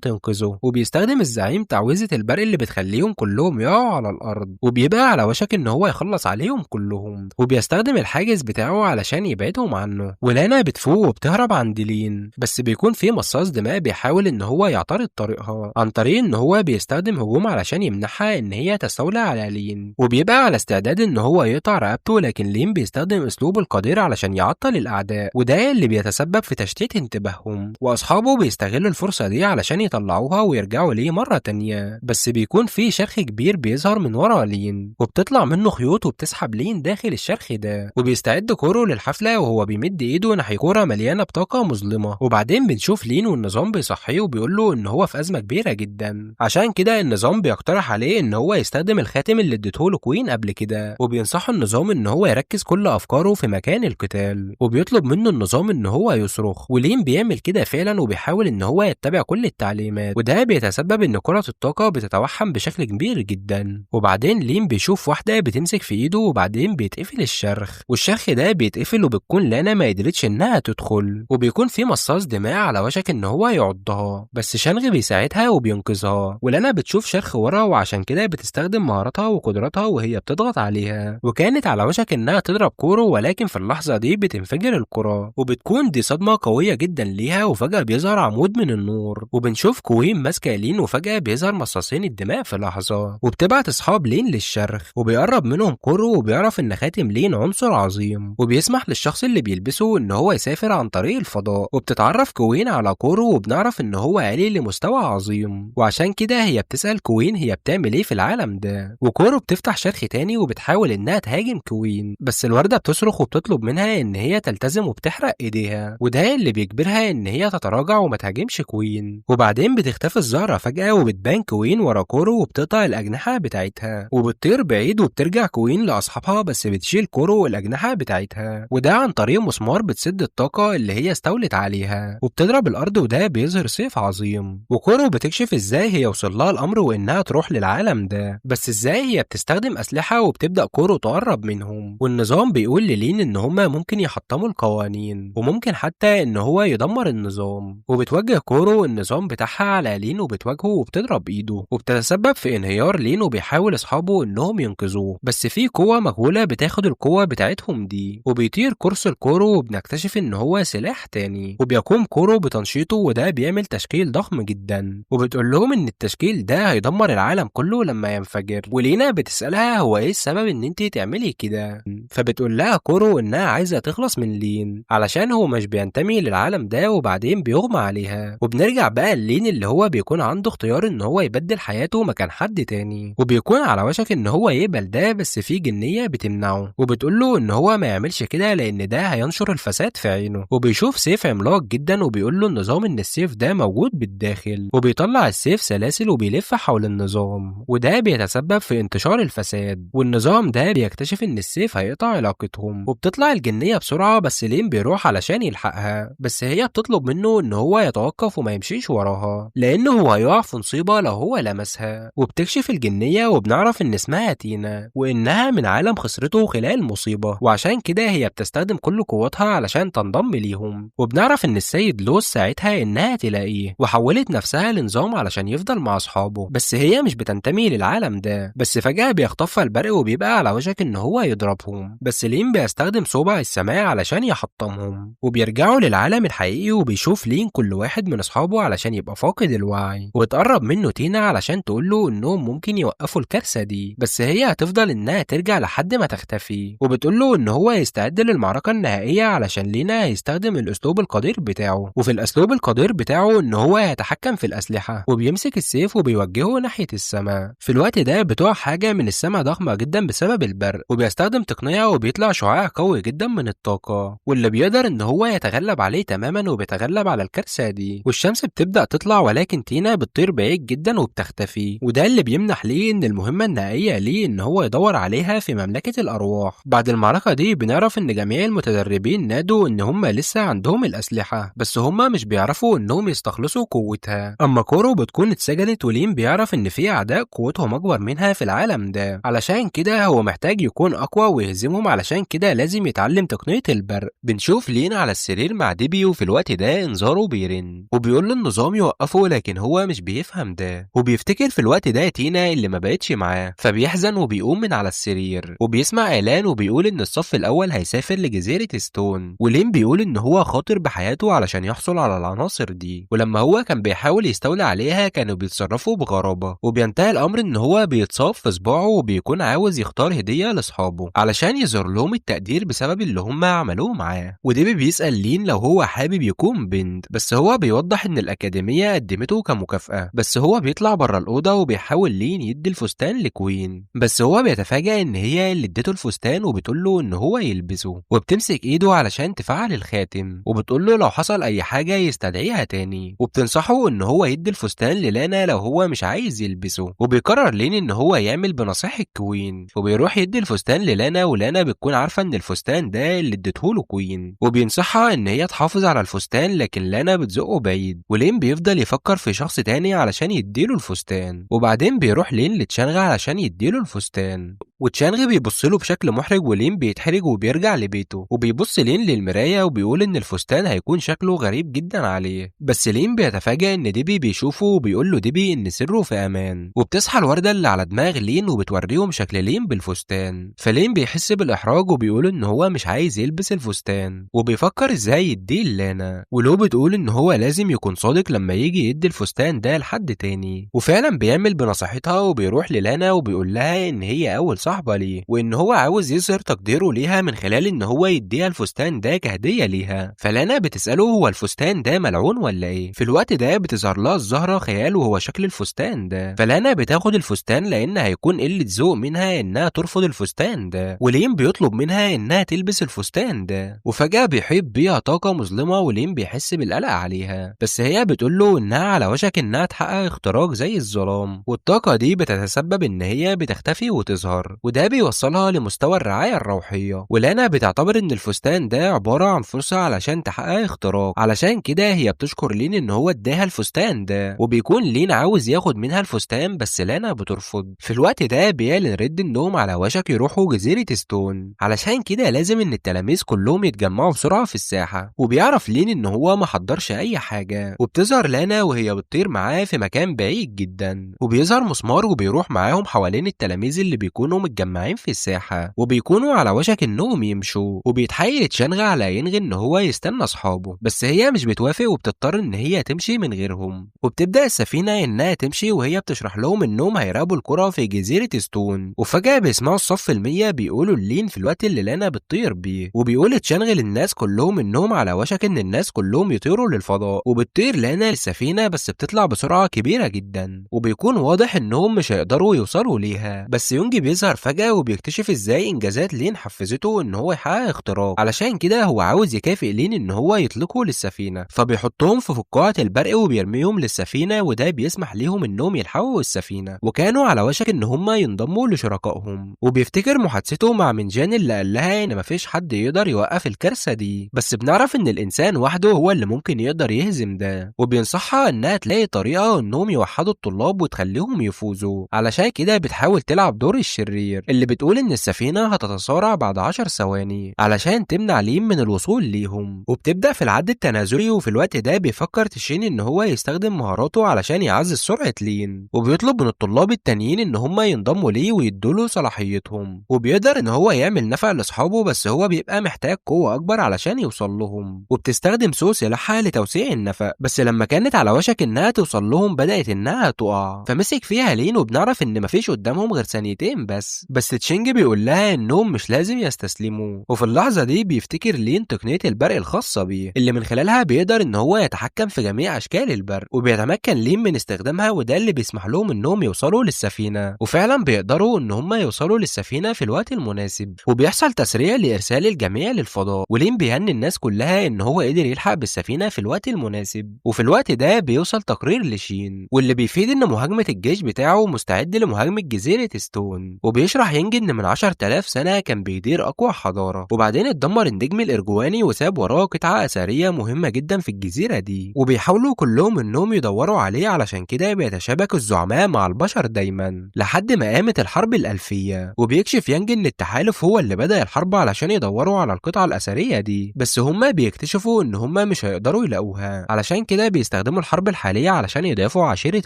تنقذه، وبيستخدم الزعيم تعويذه البرق اللي بتخليهم كلهم يقعوا على الارض، وبيبقى على وشك ان هو يخلص عليهم كلهم، وبيستخدم الحاجز بتاعه علشان علشان يبعدهم عنه. ولانا بتفوق وبتهرب عند لين، بس بيكون في مصاص دماء بيحاول ان هو يعترض طريقها عن طريق ان هو بيستخدم هجوم علشان يمنعها ان هي تستولى على لين، وبيبقى على استعداد ان هو يقطع رقبته، لكن لين بيستخدم اسلوبه القدير علشان يعطل الاعداء، وده اللي بيتسبب في تشتيت انتباههم، واصحابه بيستغلوا الفرصه دي علشان يطلعوها ويرجعوا ليه مره تانية. بس بيكون في شرخ كبير بيظهر من ورا لين، وبتطلع منه خيوط وبتسحب لين داخل الشرخ ده، وبيستعد كورو للحفله وهو بيمد ايده ناحيه كوره مليانه بطاقه مظلمه. وبعدين بنشوف لين والنظام بيصحيه وبيقول له ان هو في ازمه كبيره جدا، عشان كده النظام بيقترح عليه ان هو يستخدم الخاتم اللي اديته له كوين قبل كده، وبينصحه النظام ان هو يركز كل افكاره في مكان القتال، وبيطلب منه النظام ان هو يصرخ، ولين بيعمل كده فعلا وبيحاول ان هو يتبع كل التعليمات، وده بيتسبب ان كرة الطاقة بتتوحم بشكل كبير جدا. وبعدين لين بيشوف واحدة بتمسك في ايده، وبعدين بيتقفل الشرخ، والشرخ ده بيتقفل وبتكون لانا ما قدرتش انها تدخل، وبيكون في مصاص دماء على وشك ان هو يعضها، بس شانغ بيساعدها وبينقذها، ولانا بتشوف شرخ ورا وعشان كده بتستخدم مهاراتها وقدراتها وهي بتضغط عليها، وكانت على وشك انها تضرب كورو، ولكن في اللحظة دي بتنفجر الكرة، وبتكون دي صدمة قوية جدا ليها، وفجأة بيظهر عمود من النور، وبنشوف كوين ماسكة لين، وفجأة بيظهر مصاصين الدماء في لحظة، وبتبعت اصحاب لين للشرخ، وبيقرب منهم كورو وبيعرف ان خاتم لين عنصر عظيم، وبيسمح للشخص اللي بيلبسه ان هو يسافر عن طريق الفضاء، وبتتعرف كوين على كورو وبنعرف ان هو عالي لمستوى عظيم، وعشان كده هي بتسأل كوين هي بتعمل ايه في العالم ده، وكورو بتفتح شرخ تاني وبتحاول انها تهاجم كوين، بس الوردة بتصرخ وبتطلب منها ان هي تلتزم وبتحرق ايديها، وده اللي بيجبرها ان هي تتراجع وما تهاجمش كوين. وبعدين بتختفي الزهرة فجأة وبتبان كوين ورا كورو وبتقطع الأجنحة بتاعتها وبتطير بعيد، وبترجع كوين لأصحابها بس بتشيل كورو الأجنحة بتاعتها، وده عن طريق مسمار بتسد الطاقة اللي هي استولت عليها، وبتضرب الأرض وده بيظهر سيف عظيم، وكورو بتكشف ازاي هي وصل لها الأمر وإنها تروح للعالم ده، بس ازاي هي بتستخدم أسلحة، وبتبدأ كورو تقرب منهم، والنظام بيقول للين إن هما ممكن يحطموا القوانين وممكن حتى إن هو يدمر النظام، وبتوجه كورو النظام بتاعها على لين وبتواجهه وبتضرب إيده، وبتتسبب في انهيار لين، وبيحاول أصحابه إنهم ينقذوه، بس في قوة مجهولة بتاخد القوة بتاعتهم دي، وبيطير قرص الكورو، وبنكتشف إن هو سلاح تاني، وبيقوم كورو بتنشيطه، وده بيعمل تشكيل ضخم جدا، وبتقول لهم إن التشكيل ده هيدمر العالم كله لما ينفجر، ولينا بتسألها هو إيه السبب إن أنت تعملي كده، فبتقول لها كورو إنها عايزة تخلص من لين علشان هو مش بينتمي للعالم ده، وبعدين بيغمى عليها، وبنرجع بقى لين اللي هو بيكون عنده اختيار إن هو يبدل حياته مكان حد تاني، وبيكون على وشك إن هو يقبل ده، بس في جنية بتمنعه وبتقول له إن هو ما يعملش كده لأن ده هينشر الفساد في عينه، وبيشوف سيف عملاق جدا، وبيقول له النظام إن السيف ده موجود بالداخل، وبيطلع السيف سلاسل وبيلف حول النظام، وده بيتسبب في انتشار الفساد، والنظام ده بيكتشف إن السيف هيقطع علاقتهم، وبتطلع الجنية بسرعة، بس لين بيروح علشان يلحقها، بس هي بتطلب منه إن هو يتوقف وما يمشيش وراها لأنه هو هيقع في مصيبة لو هو لمسها، وبتكشف الجنية وبنعرف إن اسمها تينا، وإنها من عالم خسرته خلال المصيبة، وعشان كده هي بتستخدم كل قوتها علشان تنضم ليهم، وبنعرف إن السيد لوس ساعتها إنها تلاقيه، وحولت نفسها لنظام علشان يفضل مع أصحابه، بس هي مش بتنتمي للعالم ده، بس فجأة بيخطفها البرق وبيبقى على وشك إن هو يضربهم، بس لين بيستخدم صوبع السماء علشان يحطمهم، وبيرجعوا للعالم الحقيقي، وبيشوف لين كل واحد من أصحابه علشان يبقى فاقد الوعي، وتقرب منه تينا علشان تقول له إنهم ممكن يوقفوا الكارثة دي، بس هي هتفضل إنها ترجع لحد ما تختفي، وبتقول له إن هو يستعد للمعركة النهائية علشان لينا هيستخدم الأسلوب القدير بتاعه، وفي الأسلوب القدير بتاعه إن هو يتحكم في الأسلحة، وبيمسك السيف وبيوجهه ناحية السماء، في الوقت ده بتقع حاجة من السماء ضخمة جدا بسبب البرق، وبيستخدم تقنية وبيطلع شعاع قوي جدا من الطاقة، واللي بيقدر إن هو يتغلب عليه تماما، وبيتغلب على الكارثة دي، والشمس بتبدأ تطلع، ولكن تينا بتطير بعيد جدا وبتختفي، وده اللي بيمنح ليه إن المهمة النهائية ليه إن هو يدور عليها في مملكة الأرواح. بعد المعركة دي بنعرف إن جميع المتدربين نادوا إن هم لسه عندهم الأسلحة، بس هم مش بيعرفوا إنهم يستخلصوا قوتها، أما كورو بتكون اتسجنت، ولين بيعرف إن في أعداء قوتهم أكبر منها في العالم ده، علشان كده هو محتاج يكون أقوى ويهزمهم، علشان كده لازم يتعلم تقنية البرق. بنشوف لين على السرير مع ديبي، وفي الوقت ده إنذاره بيرن وبيقول له النظام يوقفه، لكن هو مش بيفهم ده، وبيفتكر في الوقت ده تينا اللي ما بقتش معاه، فبيحزن وبيقوم من على السرير، وبيسمع إعلان وبيقول إن الصف الأول هيسافر يسافر لجزيرة ستون، ولين بيقول إن هو خاطر بحياته علشان يحصل على العناصر دي، ولما هو كان بيحاول يستولي عليها كانوا بيتصرفوا بغرابة، وبينتهي الأمر إن هو بيتصاب في صباعه وبيكون عاوز يختار هدية لأصحابه علشان يظهر لهم التقدير بسبب اللي هم عملوه معاه. وديبي بيسأل لين لو هو حابب يكون بنت، بس هو بيوضح إن الأكاديمية قدمته كمكافأة، بس هو بيطلع بره الأوضة وبيحاول لين يدي الفستان لكوين، بس هو بيتفاجأ إن هي اللي ادته الفستان وبتقول له إن هو يلبسه، وبتمسك إيده علشان تفعل الخاتم، وبتقول له لو حصل أي حاجة يستدعيها تاني، وبتنصحه إن هو يدي الفستان للانا لو هو مش عايز يلبسه. وبيقرر لين إن هو يعمل بنصيحة كوين، وبيروح يدي الفستان للانا، ولانا بتكون عارفة إن الفستان ده اللي ادته له كوين، وبينصحها إن هي تحافظ على الفستان، لكن لانا بتزقه بعيد، ولين بيفضل يفكر في شخص تاني علشان يديله الفستان. وبعدين بيروح لين لتشانغ علشان يديله الفستان، وتشانغ بيبص له بشكل محرج، ولين بيتحرج وبيرجع لبيته، وبيبص لين للمراية وبيقول إن الفستان هيكون شكله غريب جدا عليه، بس لين بيتفاجأ إن ديبي بيشوفه وبيقول له ديبي إن سره في أمان، وبتصحى الوردة اللي على دماغ لين وبتوريهم شكل لين بالفستان، فلين بيحس بالإحراج وبيقول إن هو مش عايز يلبس الفستان، وبيفكر إزاي يديه لانا، ولو بتقول إن هو لازم يكون صادق لما يجي يدي الفستان ده لحد تاني، وفعلا بيعمل بنصيحتها وبيروح للانا وبيقول لها إن هي أول صاحبة ليه، وإن هو عاوز يظهر تقديره ليها من خلال إن هو يديها الفستان ده كهدية ليها. فلانا بتسأله هو الفستان ده ملعون ولا إيه؟ في الوقت ده بتظهر لها الزهرة خيال وهو شكل الفستان ده، فلانا بتاخد الفستان لأن هيكون قلة ذوق منها إنها ترفض الفستان ده، ولين بيطلب منها إنها تلبس الفستان ده، وفجأة بيحيط بيها طاقة مظلمة ولين بيحس بالقلق عليها، بس هي بتقول له إنها على وشك إنها تحقق اختراق زي الظلام، والطاقة دي بتتسبب إن هي بتختفي وتظهر، وده بيوصلها لمستوى الرعاية الروحية. ولانا بتعتبر إن الفستان ده عبارة عن فرصة علشان تحقق اختراق، علشان كده هي بتشكر لين إن هو اداها الفستان ده، وبيكون لين عاوز ياخد منها الفستان بس لانا بترفض. في الوقت ده بيعلن ريد إنهم على وشك يروحوا جزيرة ستون، علشان كده لازم إن التلاميذ كلهم يتجمعوا بسرعة في الساحة، وبيعرف لين إن هو ما حضرش أي حاجة، وبتظهر لانا وهي بتطير معاه في مكان بعيد جدا، وبيظهر مسمار وبيروح معاهم حوالين التلاميذ اللي بيكونوا متجمعين في الساحة، وبيكونوا على وشك إنهم يمشوا، وبيتحايل تشانغ على ينغ إن هو يستنى أصحابه، بس هي مش بتوافق وبتضطر إن هي تمشي من غيرهم، وبتبدأ السفينة إنها تمشي وهي بتشرح لهم إنهم هيراقبوا القرى في جزيرة ستون، وفجأة بيسمعوا الصف المية بيقولوا لين في الوقت اللي لانا بتطير بيه، وبيقول تشانغ للناس كلهم إنهم على وشك إن الناس كلهم يطيروا للفضاء، وبتطير لانا للسفينة بس بتطلع بسرعة كبيرة جدا، وبيكون واضح إنهم مش هيقدروا يوصلوا ليها، بس يونجي بيظهر فجأة وبيكتشف إزاي إنجازات لين حفزته إن هو يحقق اختراق، علشان كده هو عاوز يكافئ لين إن هو يطلقوا للسفينة، فبيحطهم في فقاعة البرق وبيرميهم للسفينة، وده بيسمح ليهم إنهم يلحقوا السفينة، وكانوا على وشك إن هم ينضموا لشركائهم. وبيفتكر محادثته مع منجان اللي قال لها إن مفيش حد يقدر يوقف الكارثة دي، بس بنعرف إن الإنسان وحده هو اللي ممكن يقدر يهزم ده، وبينصحها إنها تلاقي طريقة إنهم يوحدوا الطلاب وتخليهم يفوزوا، علشان كده بتحاول تلعب دور الشرير اللي بتقول إن السفينة هتتسارع بعد 10 ثواني علشان تمنع لين من الوصول ليهم، وبتبدأ في العد التنازلي. وفي الوقت ده بيفكر تشين إن هو يستخدم مهاراته علشان يعزز سرعة لين، وبيطلب من الطلاب التانيين إن هم ينضموا ليه ويدوله صلاحيتهم، وبيقدر إن هو يعمل نفع لأصحابه، بس هو بيبقى محتاج قوة أكبر علشان يوصل لهم، وبتستخدم سو سلاحها لتوسيع النفق، بس لما كانت على وشك إنها توصل لهم بدأت إنها تقع، فمسك فيها لين، وبنعرف إن مفيش قدامهم غير ثانيتين بس تشينج بيقول لها إنهم مش لازم يستسلموا. وفي اللحظة دي بيفتكر لين تقنية البرق الخاصة بيه اللي من خلالها بيقدر إن هو يتحكم في جميع أشكال البرق، وبيتمكن لين من استخدامها، وده اللي بيسمح لهم إنهم يوصلوا للسفينة، وفعلا بيقدروا إن هم يوصلوا للسفينة في الوقت المناسب، وبيحصل تسريع لإرسال الجميع للفضاء، ولين بيهني الناس كلها إن هو قدر يلحق بالسفينة في الوقت المناسب. وفي الوقت ده بيوصل تقرير لشين واللي بيفيد إن مهاجمة الجيش بتاعه مستعد لمهاجمة جزيرة ستون، وبيشرح ينج إن من 10,000 سنة كان بيدير أقوى حضارة، وبعدين اتدمر النجم الإرجواني وساب وراه قطعة أثرية مهمة جدا في الجزيرة دي، وبيحاولوا كلهم إنهم يدوروا عليه، علشان كده بيتشابك الزعماء مع البشر دايما لحد ما قامت الحرب الألفية، وبيكشف يانج إن التحالف هو اللي بدأ الحرب علشان يدوروا على القطعة الأثرية دي، بس هما بيكتشفوا إن هما مش هيقدروا يلاقوها، علشان كده بيستخدموا الحرب الحالية علشان يدافعوا عشيرة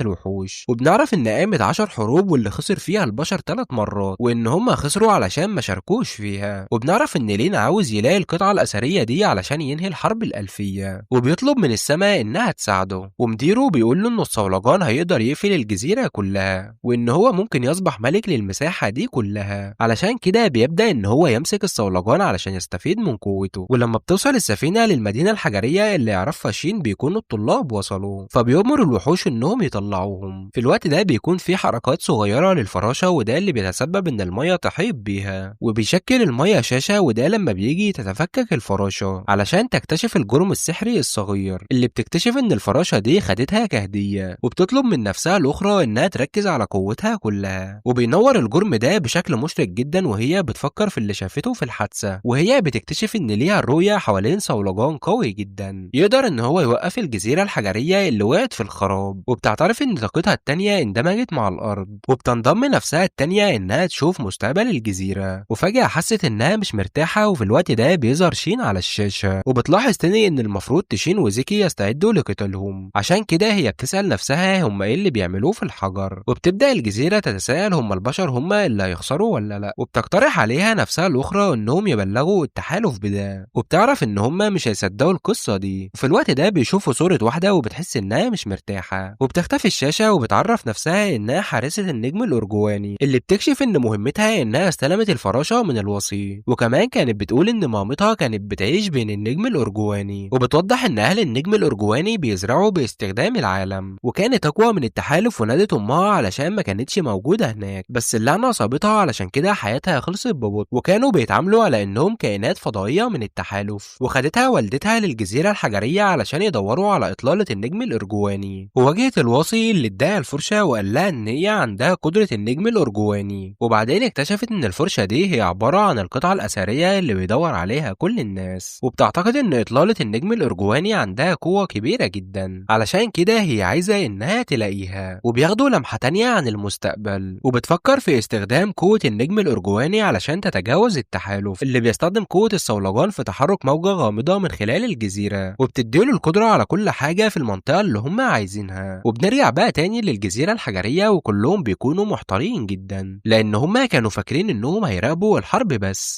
الوحوش. وبنعرف إن قامت 10 حروب واللي خسر فيها البشر 3 مرات، الانتصارات وإن هم خسروا علشان ما شاركوش فيها. وبنعرف إن لين عاوز يلاقي القطعة الأثرية دي علشان ينهي الحرب الألفية، وبيطلب من السماء إنها تساعده، ومديره بيقول له إن الصولجان هيقدر يقفل الجزيرة كلها وإن هو ممكن يصبح ملك للمساحة دي كلها. علشان كده بيبدأ إن هو يمسك الصولجان علشان يستفيد من قوته. ولما بتوصل السفينة للمدينة الحجرية اللي يعرفها شين بيكونوا الطلاب وصلوا، فبيأمر الوحوش إنهم يطلعوهم. في الوقت ده بيكون في حركات صغيرة للفراشة، وده اللي بيتسبب إن المية تحيط بيها، وبيشكل المية شاشة، وده لما بيجي تتفكك الفراشة علشان تكتشف الجرم السحري الصغير اللي بتكتشف إن الفراشة دي خدتها كهدية، وبتطلب من نفسها الأخرى إنها تركز على قوتها كلها. وبينور الجرم ده بشكل مشرق جدا وهي بتفكر في اللي شافته في الحادثة، وهي بتكتشف إن ليها الرؤية حوالين صولجان قوي جدا يقدر إن هو يوقف الجزيرة الحجرية اللي وقعت في الخراب. وبتعترف إن طاقتها التانية اندمجت مع الأرض، وبتنضم نفسها التانية إنها تشوف مستقبل الجزيرة. وفجأة حست إنها مش مرتاحة، وفي الوقت ده بيظهر شين على الشاشة، وبتلاحظ تاني إن المفروض تشين وزيكي يستعدوا لقتالهم. عشان كده هي بتسأل نفسها هم إيه اللي بيعملوه في الحجر، وبتبدأ الجزيرة تتساءل هم البشر هم اللي هيخسروا ولا لا. وبتقترح عليها نفسها الأخرى إنهم يبلغوا التحالف بده، وبتعرف إن هم مش هيصدقوا القصة دي. وفي الوقت ده بيشوفوا صورة واحدة وبتحس إنها مش مرتاحة، وبتختفي الشاشة وبتعرف نفسها إنها حارسة النجم الأرجواني اللي بتكشف إن مهمتها إنها استلمت الفراشة من الوصي. وكمان كانت بتقول إن مامتها كانت بتعيش بين النجم الأرجواني، وبتوضح إن أهل النجم الأرجواني بيزرعوا باستخدام العالم، وكانت أقوى من التحالف ونادت أمها علشان ما كانتش موجودة هناك، بس اللعنة أصابتها علشان كده حياتها خلصت ببطء. وكانوا بيتعاملوا على إنهم كائنات فضائية من التحالف، وخدتها والدتها للجزيرة الحجرية علشان يدوروا على إطلالة النجم الأرجواني. وواجهت الوصي اللي اداها الفرشة وقال لها إن هي عندها قدرة النجم الأرجواني، وبعدين اكتشفت إن الفرشة دي هي عبارة عن القطعة الأثرية اللي بيدور عليها كل الناس، وبتعتقد إن إطلالة النجم الأرجواني عندها قوة كبيرة جدا، علشان كده هي عايزة إنها تلاقيها. وبياخدوا لمحة تانية عن المستقبل، وبتفكر في استخدام قوة النجم الأرجواني علشان تتجاوز التحالف اللي بيستخدم قوة الصولجان في تحرك موجة غامضة من خلال الجزيرة، وبتديله القدرة على كل حاجة في المنطقة اللي هم عايزينها. وبنرجع بقى تاني للجزيرة الحجرية، وكلهم بيكونوا محتارين جدا لأن هم كانوا فاكرين إنهم هيراقبوا الحرب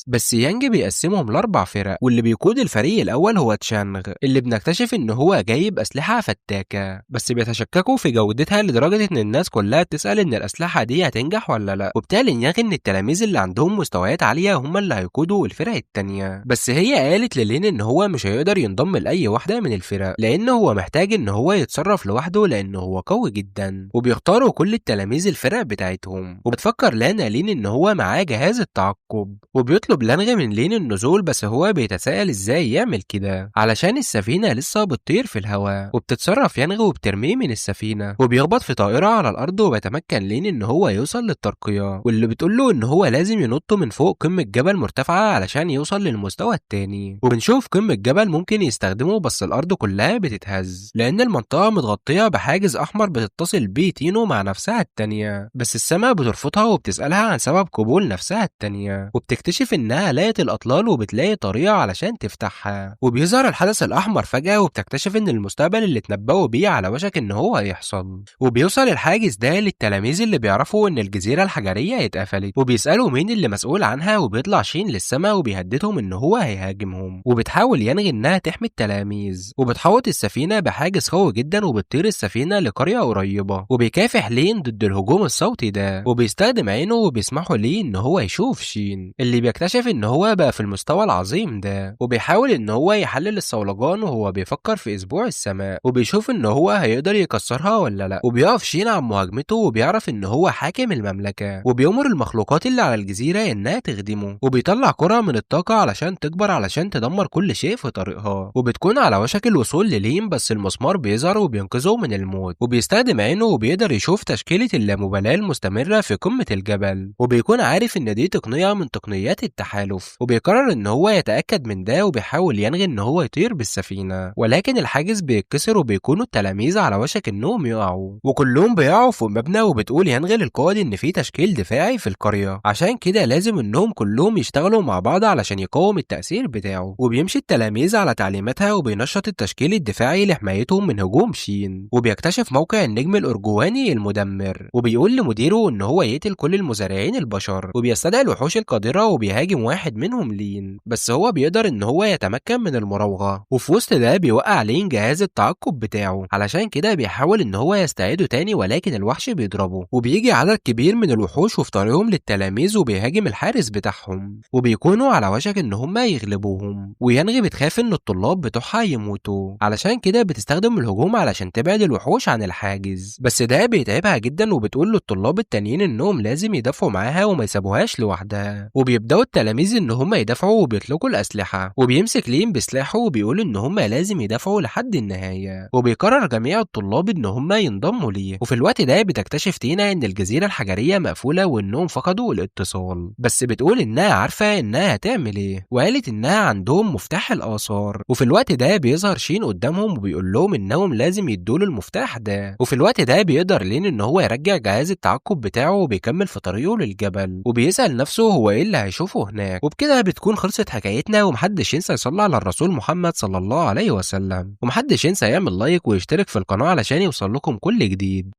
بس يانج بيقسمهم ل4 فرق، واللي بيقود الفريق الأول هو تشانغ اللي بنكتشف إن هو جايب أسلحة فتاكة، بس بيتشككوا في جودتها لدرجة إن الناس كلها بتسأل إن الأسلحة دي هتنجح ولا لأ. وبالتالي يانج إن التلاميذ اللي عندهم مستويات عالية هم اللي هيقودوا الفرق التانية، بس هي قالت للين إن هو مش هيقدر ينضم لأي واحدة من الفرق لأن هو محتاج إن هو يتصرف لوحده لأن هو قوي جدا. وبيختاروا كل التلاميذ الفرق بتاعتهم، وبتفكر لانا لين إن هو معاه جهاز التعقب، وبيطلب لانغ من لين النزول، بس هو بيتساءل إزاي يعمل كده علشان السفينة لسه بتطير في الهواء. وبتتصرف يانغ وبترميه من السفينة، وبيخبط في طائرة على الأرض، وبيتمكن لين إن هو يوصل للترقية، واللي بتقول له إن هو لازم ينط من فوق قمة جبل مرتفعة علشان يوصل للمستوى التاني. وبنشوف قمة جبل ممكن يستخدمه، بس الأرض كلها بتتهز لأن المنطقة متغطية بحاجز أحمر بتتصل بيه تينو مع نفسها التانية، بس السماء بترفضها وبتسألها عن سبب قبول نفسها التانية، وبتكتشف إنها لقت الأطلال وبتلاقي طريقة علشان تفتحها. وبيظهر الحدث الأحمر فجأة، وبتكتشف إن المستقبل اللي اتنبأوا بيه على وشك إن هو هيحصل. وبيوصل الحاجز ده للتلاميذ اللي بيعرفوا إن الجزيرة الحجرية اتقفلت، وبيسألوا مين اللي مسؤول عنها، وبيطلع شين للسماء وبيهددهم إن هو هيهاجمهم. وبتحاول ينغي إنها تحمي التلاميذ، وبتحوط السفينة بحاجز قوي جدا، وبتطير السفينة لقرية قريبة، وبيكافح لين ضد الهجوم الصوتي ده، وبيستخدم عينه وبيسمحوا ليه إن هو يشوف شين اللي بيكتشف إن هو بقى في المستوى العظيم ده. وبيحاول إن هو يحلل الصولجان وهو بيفكر في أسبوع السماء، وبيشوف إن هو هيقدر يكسرها ولا لأ. وبيقف شين عن مهاجمته، وبيعرف إن هو حاكم المملكة، وبيأمر المخلوقات اللي على الجزيرة إنها تخدمه، وبيطلع كرة من الطاقة علشان تكبر علشان تدمر كل شيء في طريقها. وبتكون على وشك الوصول لليم، بس المسمار بيظهر وبينقذه من الموت، وبيستخدم عينه وبيقدر يشوف تشكيلة اللامبالاة المستمرة في قمة الجبل، وبيكون عارف إن دي تقنية من تقنيات التحالف. وبيقرر إن هو يتأكد من ده، وبيحاول ينغي إن هو يطير بالسفينة، ولكن الحاجز بيتكسر، وبيكونوا التلاميذ على وشك إنهم يقعوا، وكلهم بيقعوا في مبنى. وبتقول ينغي للقائد إن في تشكيل دفاعي في القرية، عشان كده لازم إنهم كلهم يشتغلوا مع بعض علشان يقاوم التأثير بتاعه. وبيمشي التلاميذ على تعليماتها، وبينشط التشكيل الدفاعي لحمايتهم من هجوم شين. وبيكتشف موقع النجم الأرجواني المدمر، وبيقول لمديره إن هو يقتل كل مزارعين البشر، وبيستدعي الوحوش القادرة وبيهاجم واحد منهم لين، بس هو بيقدر إن هو يتمكن من المراوغة، وفي وسط ده بيوقع لين جهاز التعقب بتاعه، علشان كده بيحاول إن هو يستعيده تاني ولكن الوحش بيضربه، وبيجي عدد كبير من الوحوش وفي طريقهم للتلاميذ وبيهاجم الحارس بتاعهم، وبيكونوا على وشك إن هما يغلبوهم، ويانغي بتخاف إن الطلاب بتوعها يموتوا، علشان كده بتستخدم الهجوم علشان تبعد الوحوش عن الحاجز، بس ده بيتعبها جدا وبتقول للطلاب التانيين إنهم لازم يدافعوا معاها وما يسيبوهاش لوحدها، وبيبدأوا التلاميذ إن هما يدافعوا وبيطلقوا الأسلحة، وبيمسك لين بسلاحه وبيقول إن هما لازم يدافعوا لحد النهاية، وبيقرر جميع الطلاب إن هما ينضموا ليه، وفي الوقت ده بتكتشف تينا إن الجزيرة الحجرية مقفولة وإنهم فقدوا الاتصال، بس بتقول إنها عارفة إنها هتعمل إيه، وقالت إنها عندهم مفتاح الآثار، وفي الوقت ده بيظهر شين قدامهم وبيقول لهم إنهم لازم يدوله المفتاح ده، وفي الوقت ده بيقدر لين إن هو يرجع جهاز التعقب بتاعه وبيكمل في طريقه للجبل، وبيسأل نفسه هو إيه اللي هيشوفه هناك، وبكده بتكون خلصت حكايتنا، ومحدش ينسى يصلي على الرسول محمد صلى الله عليه وسلم، ومحدش ينسى يعمل لايك ويشترك في القناة علشان يوصل لكم كل جديد.